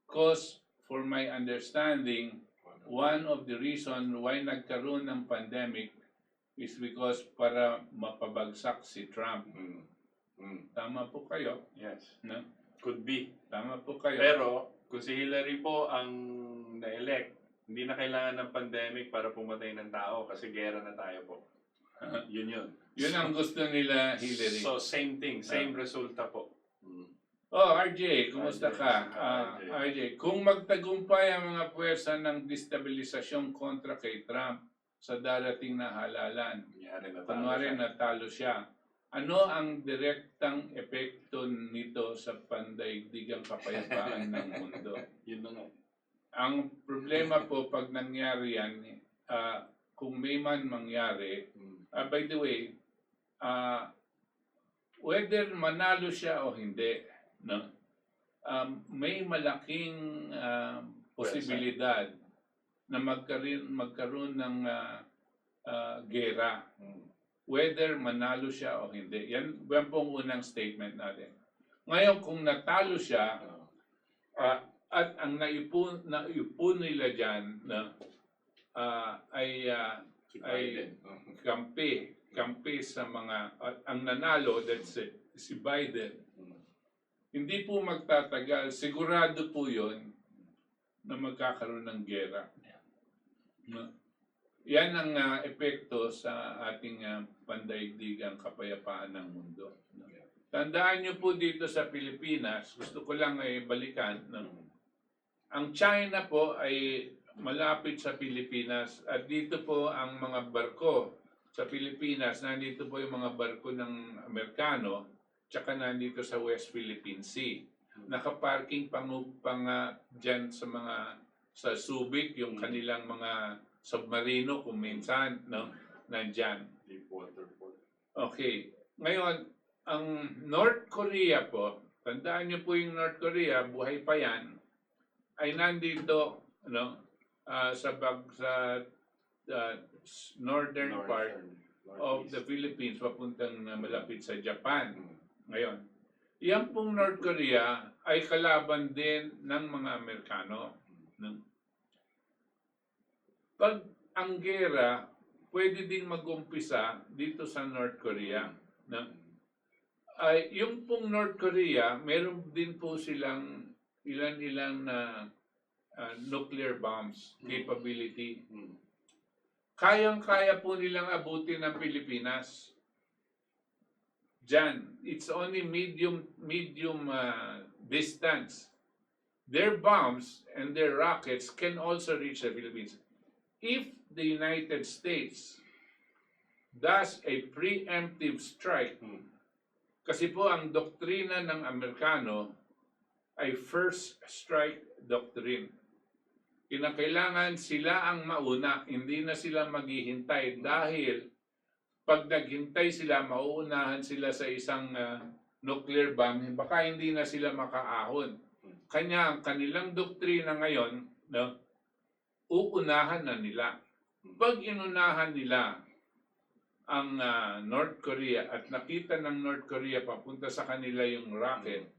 Because, for my understanding, one of the reason why nagkaroon ng pandemic is because para mapabagsak si Trump. Tama po kayo. Yes. No? Could be. Tama po kayo. Pero, kung si Hillary po ang na-elect, hindi na kailangan ng pandemic para pumatay ng tao kasi gera na tayo po. Yun. Yun ang gusto nila, Hillary. So, same thing. Same resulta po. RJ, kumusta ka? RJ, kung magtagumpay ang mga puwersa ng destabilisasyon kontra kay Trump sa darating na halalan, kunwari natalo siya, Ano ang direktang epekto nito sa pandaigdigang kapayapaan ng mundo? Yun na nga. Ang problema po pag nangyari yan, kung may man mangyari, by the way, whether manalo siya o hindi, no? May malaking posibilidad na magkaroon ng gera. Whether manalo siya o hindi. Yan pong unang statement natin. Ngayon, kung natalo siya, at ang naipon nila dyan ay kampi sa mga, ang nanalo, that's it, si Biden. Hindi po magtatagal, sigurado po yun na magkakaroon ng gera. Yan ang epekto sa ating pandaigdigang kapayapaan ng mundo. Tandaan nyo po dito sa Pilipinas, gusto ko lang balikan, ang China po ay malapit sa Pilipinas at dito po ang mga barko sa Pilipinas, nandito po yung mga barko ng Amerikano, tsaka nandito sa West Philippine Sea. Nakaparking dyan sa Subic, yung kanilang mga submarino kung minsan, no, nandyan. Deep water po. Okay. Ngayon, ang North Korea po, tandaan niyo po yung North Korea, buhay pa yan, ay nandito, no, sa northern part of the Philippines, papuntang malapit sa Japan. Ngayon, yan pong North Korea ay kalaban din ng mga Amerikano. No? Pag ang gera, pwede ding mag-umpisa dito sa North Korea. No? Yung pong North Korea, meron din po silang ilan-ilang na nuclear bombs capability. Kayang-kaya po nilang abutin ng Pilipinas. Diyan, it's only medium distance. Their bombs and their rockets can also reach the Philippines. If the United States does a preemptive strike, kasi po ang doktrina ng Amerikano ay first strike doctrine. Kinakailangan sila ang mauna, hindi na sila maghihintay dahil pag naghintay sila, mauunahan sila sa isang nuclear bomb, baka hindi na sila makaahon. Kanya ang kanilang doktrina ngayon, no, uunahan na nila. Pag inunahan nila ang North Korea at nakita ng North Korea papunta sa kanila yung rocket,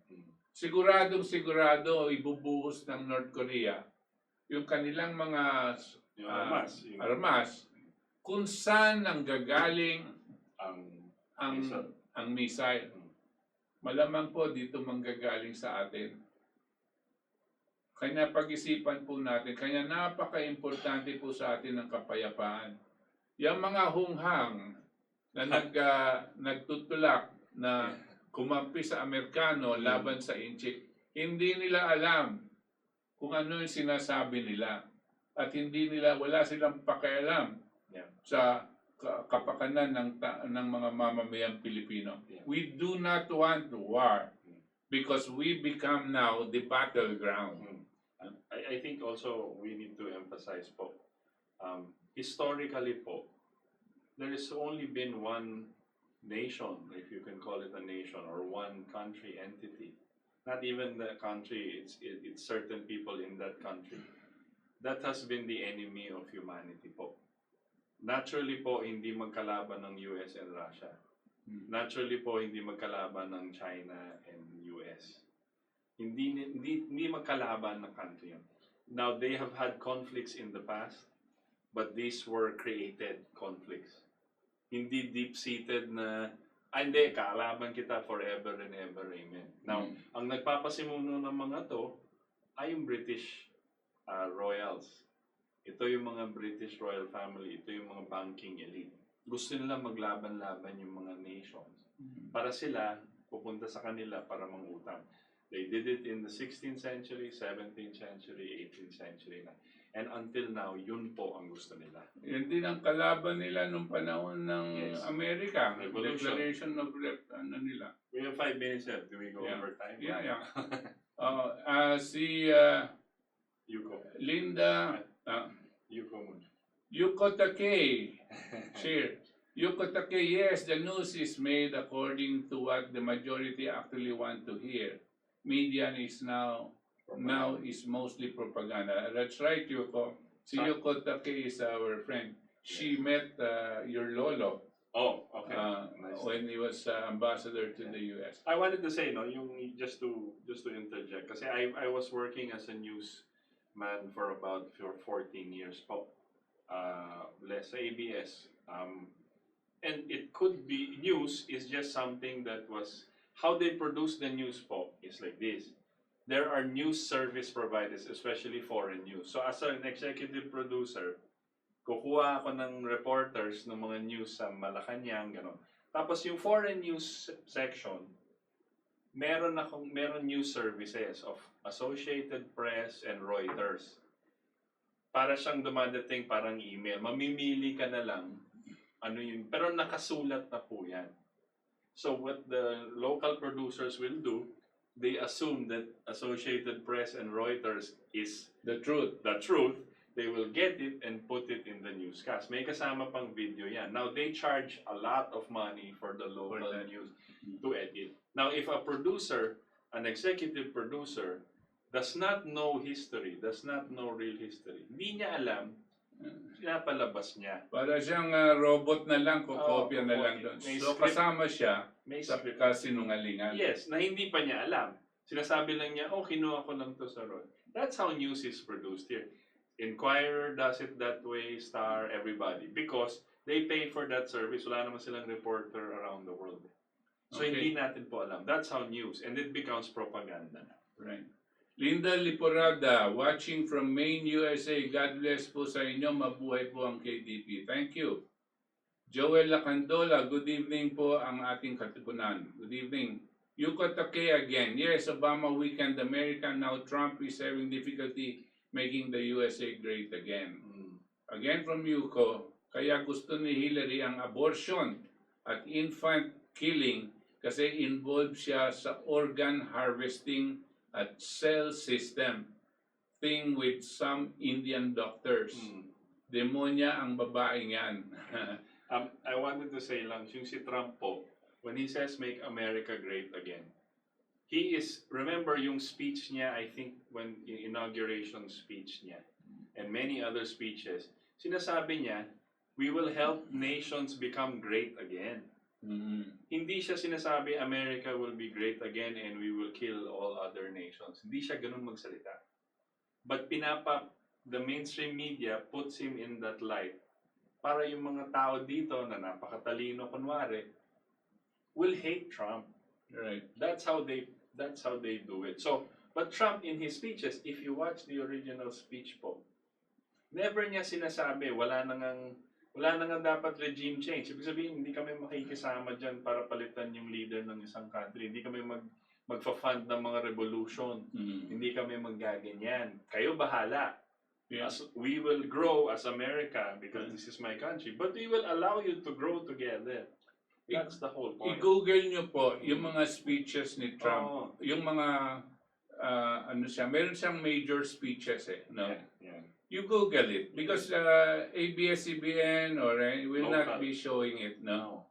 sigurado ibubuhos ng North Korea yung kanilang mga armas kung saan nanggagaling ang missile. Malamang po dito manggagaling sa atin. Kanya pag-isipan po natin, kanya napaka-importante po sa atin ang kapayapaan. Yung mga hunghang na nagtutulak na kumampi sa Amerikano laban sa Inchik, hindi nila alam kung ano yung sinasabi nila at wala silang pakialam sa kapakanan ng mga mamamayang Pilipino. We do not want war because we become now the battleground. I think also we need to emphasize po, historically po, there has only been one nation, if you can call it a nation, or one country entity. Not even the country, it's certain people in that country. That has been the enemy of humanity po. Naturally po, hindi magkalaban ng US and Russia. Naturally po, hindi magkalaban ng China and US. Hindi magkalaban ng country yun. Now, they have had conflicts in the past, but these were created conflicts. Hindi deep-seated na, hindi, kaalaban kita forever and ever, amen. Now, ang nagpapasimuno ng mga to ay yung British royals. Ito yung mga British royal family, ito yung mga banking elite. Gusto nila maglaban-laban yung mga nations. Para sila, pupunta sa kanila para mangutang. They did it in the 16th century, 17th century, 18th century na. And until now, yun po ang gusto nila. Yun din ang kalaban nila nung panahon ng Yes. Amerika. Revolution. Declaration of ano nila. We have 5 minutes left. Do we go Yeah. over time? Yeah. Si Yuko. Linda, Yuko muna. Yuko Takei, share. Yuko Takei, yes, the news is made according to what the majority actually want to hear. Media is now is mostly propaganda. That's right, Yuko. Si Yuko Takei is our friend. She met your lolo Oh, okay. Nice. when he was ambassador to the U.S. I wanted to say, no, yung just to interject, kasi I was working as a newsman for about 14 years po, sa ABS, and it could be, news is just something that was, how they produce the news po is like this. There are news service providers, especially foreign news. So as an executive producer, kukuha ako ng reporters ng mga news sa Malacanang, gano'n. Tapos yung foreign news section, meron news services of Associated Press and Reuters. Para siyang dumadating parang email. Mamimili ka na lang ano yun. Pero nakasulat na po yan. So what the local producers will do, they assume that Associated Press and Reuters is The truth. the truth. They will get it and put it in the newscast. May kasama pang video yan. Now, they charge a lot of money for the local news to edit. Now, if a producer, an executive producer, does not know history, does not know real history, hindi niya alam, pinapalabas niya. Para siyang robot na lang, kukopya na lang doon. May So script. kasama siya May sa script. kasinungalingan. Yes, na hindi pa niya alam. Sinasabi lang niya, kinuha ko lang to sa road. That's how news is produced here. Inquirer does it that way, Star, everybody. Because they pay for that service. Wala naman silang reporter around the world. So Okay. hindi natin po alam. That's how news. And it becomes propaganda. Right. Linda Liporada, watching from Maine, USA. God bless po sa inyo. Mabuhay po ang KTP. Thank you. Joel Lacandola, good evening po ang ating katipunan. Good evening. Yuko Takei again. Yes, Obama weekend America. Now Trump is having difficulty making the USA great again. Again from Yuko, kaya gusto ni Hillary ang abortion at infant killing kasi involved siya sa organ harvesting at cell system thing with some Indian doctors. Demonya ang babaeng yan. I wanted to say lang, yung si Trump po, when he says make America great again, he is, remember yung speech niya, I think, when inauguration speech niya, and many other speeches, sinasabi niya, we will help nations become great again. Hindi siya sinasabi, America will be great again and we will kill all other nations. Hindi siya ganun magsalita. But the mainstream media puts him in that light para yung mga tao dito na napakatalino kunwari will hate Trump. Right. That's how they do it. So, but Trump in his speeches, if you watch the original speech po, never niya sinasabi, wala nang dapat regime change. Ibig sabihin, hindi kami makikisama dyan para palitan yung leader ng isang country. Hindi kami magfa-fund ng mga revolution. Hindi kami maggaganyan. Kayo bahala. Yeah. We will grow as America because this is my country. But we will allow you to grow together. That's the whole point. I-google nyo po yung mga speeches ni Trump. Yung mga, meron siyang major speeches no? Yeah. You Google it because ABS-CBN will not be showing it. No.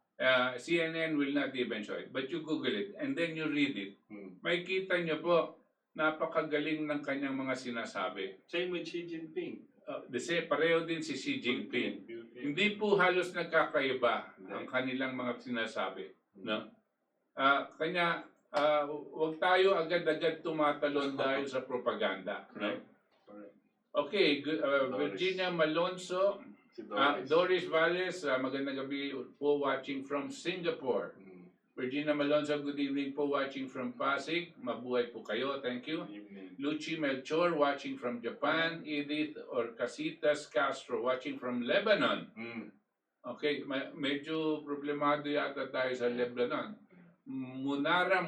CNN will not even show it. But you Google it and then you read it. Makikita nyo po, napakagaling ng kanyang mga sinasabi. Same with Xi Jinping. Pareho din si Xi Jinping. Hindi po halos nagkakaiba ang kanilang mga sinasabi. No? Kanya, huwag tayo agad-agad tumatalon dahil sa propaganda. No? Okay, Virginia Malonzo, Doris Valdes, magandang gabi po watching from Singapore. Virginia Malonzo, good evening po watching from Pasig. Mabuhay po kayo, thank you. Lucy Melchor watching from Japan. Edith Orcasitas Castro watching from Lebanon. Okay, medyo problemado yata tayo sa Lebanon. Munara,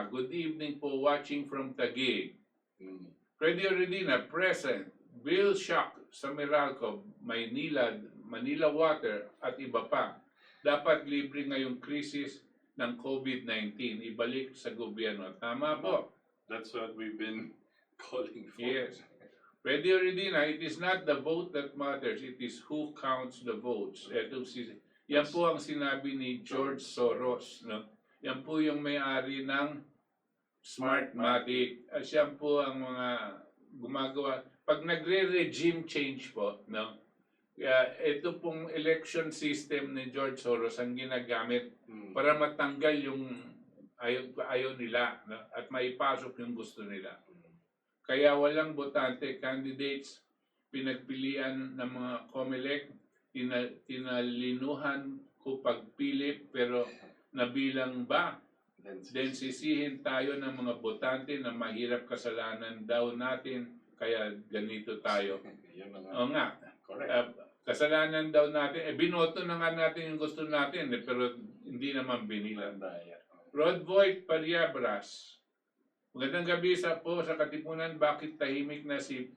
good evening po watching from Taguig. Freddy Oredina, present. bill shock sa Meralco, Maynila, Manila Water at iba pa. Dapat libre ngayong krisis ng COVID-19. Ibalik sa gobyerno. Tama po. That's what we've been calling for. Yes. Pwede Redina, it is not the vote that matters, it is who counts the votes. Yan po ang sinabi ni George Soros. No? Yan po yung may-ari ng Smartmatic. Siya po ang mga gumagawa. Pag nagre-regime change po, no? Ito pong election system ni George Soros ang ginagamit para matanggal yung ayaw nila, no? At maipasok yung gusto nila. Kaya walang botante, candidates, pinagpilian ng mga COMELEC, tinalinuhan ko pagpili, pero nabilang ba? Then sisihin tayo ng mga botante na mahirap kasalanan daw natin, kaya ganito tayo. O nga, kasalanan daw natin, binoto na nga natin yung gusto natin, pero hindi naman binilang. Rod Voigt Pariabras, magandang gabi po sa Katipunan. Bakit tahimik na si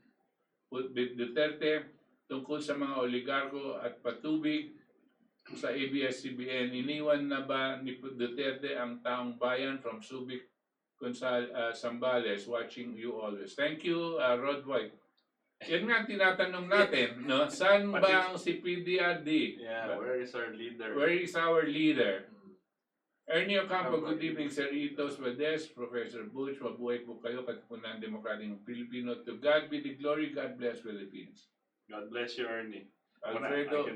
Duterte tungkol sa mga oligarko at patubig sa ABS-CBN? Iniwan na ba ni Duterte ang taong bayan? From Subic, Zambales, watching you always. Thank you, Rod Voigt. Yan nga tinatanong natin, no? Saan ba ang si PDRD? Yeah, where is our leader? Where is our leader? Ernie Ocampo, good evening, Sir Itos, Valdes, Professor Butch, mabuhay po kayo, Katipunan Demokratikong Pilipino. To God be the glory, God bless Philippines. God bless you, Ernie. Alfredo,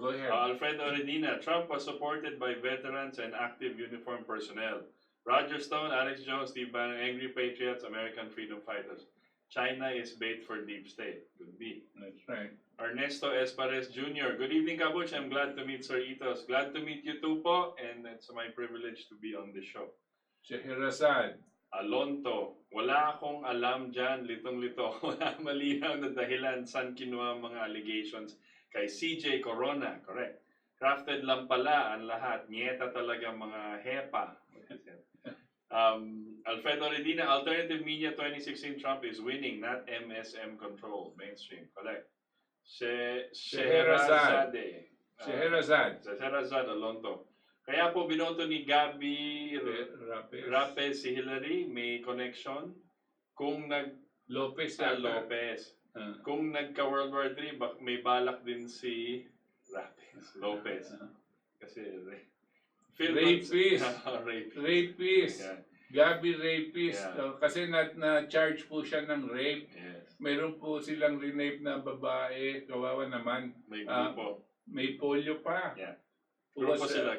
go ahead. Alfredo Redina, Trump was supported by veterans and active uniformed personnel. Roger Stone, Alex Jones, Steve Bannon, Angry Patriots, American Freedom Fighters. China is bait for deep state. Could be. That's right. Ernesto Espares Jr. Good evening, Kabuch. I'm glad to meet Sir Itos. Glad to meet you too po, and it's my privilege to be on the show. Scheherazade. Alonto, wala akong alam dyan, litong-lito. Wala malinaw na dahilan saan kinuha ang mga allegations kay CJ Corona. Correct. Crafted lang pala ang lahat. Nieta talaga mga hepa. Alfredo Redina, Alternative Media 2016 Trump is winning, not MSM control. Mainstream. Correct. Scheherazade. Scheherazade Alonto. Kaya po binoto ni Gabi Rapez si Hillary, may connection. Kung Lopez. Kung nagka World War III, may balak din si Lopez. Kasi rapist. Yeah. Gabi rapist. Yeah. Kasi na-charge po siya ng rape. Yes. Meron po silang rinape na babae. Kawawa naman. May grupo. May polio pa. Yeah. Grupo sila.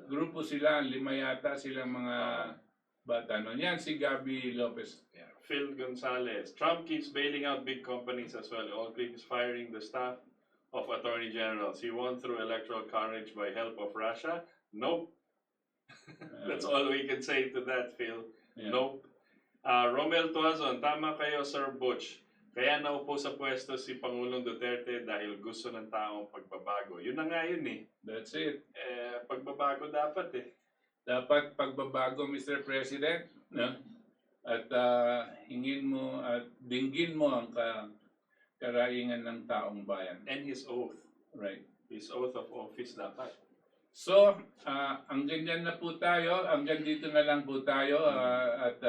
Grupo sila. 5 yata silang mga bata. No? Yan si Gabi Lopez. Yeah. Phil Gonzalez. Trump keeps bailing out big companies as well. All keeps firing the staff of attorney generals. He won through electoral carnage by help of Russia. Nope. That's all we can say to that, Phil. Yeah. Nope. Romel Tuazon, tama kayo, Sir Butch. Kaya naupo sa pwesto si Pangulong Duterte dahil gusto ng taong pagbabago. Yun na nga yun eh. That's it. Pagbabago dapat eh. Dapat pagbabago, Mr. President. No? At hingin mo at dinggin mo ang karaingan ng taong bayan. And his oath. Right. His oath of office dapat. So, ang ganyan na po tayo, hanggang dito na lang po tayo at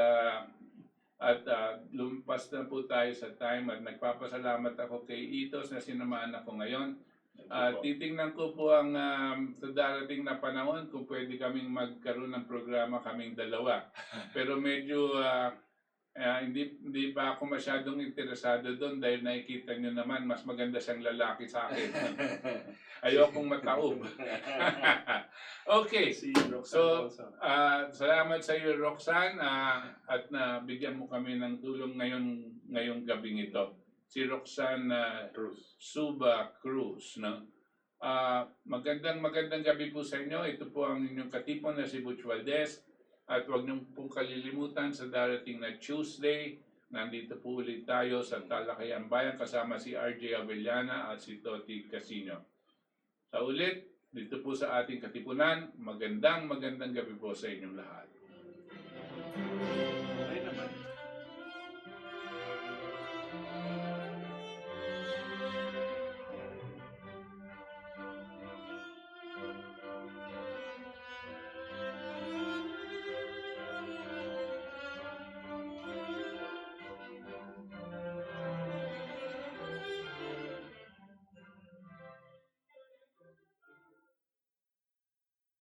lumpas na po tayo sa time at nagpapasalamat ako kay Itos na sinamahan ako ngayon. Titingnan ko po ang sa darating na panahon kung pwede kaming magkaroon ng programa kaming dalawa. Pero medyo hindi pa ako masyadong interesado doon dahil nakikita nyo naman mas maganda siyang lalaki sa akin. Ayokong mataob. Okay. So, salamat sa iyo, Roxanne, at nabigyan mo kami ng tulong ngayong gabing ito. Si Roxanne Suba Cruz. No? Magandang gabi po sa inyo. Ito po ang inyong katipon na si Butch Valdes. At huwag niyong pong kalilimutan sa darating na Tuesday, nandito po ulit tayo sa Talakayan Bayan kasama si RJ Avellana at si Toti Casino. Sa ulit, dito po sa ating Katipunan, magandang gabi po sa inyong lahat.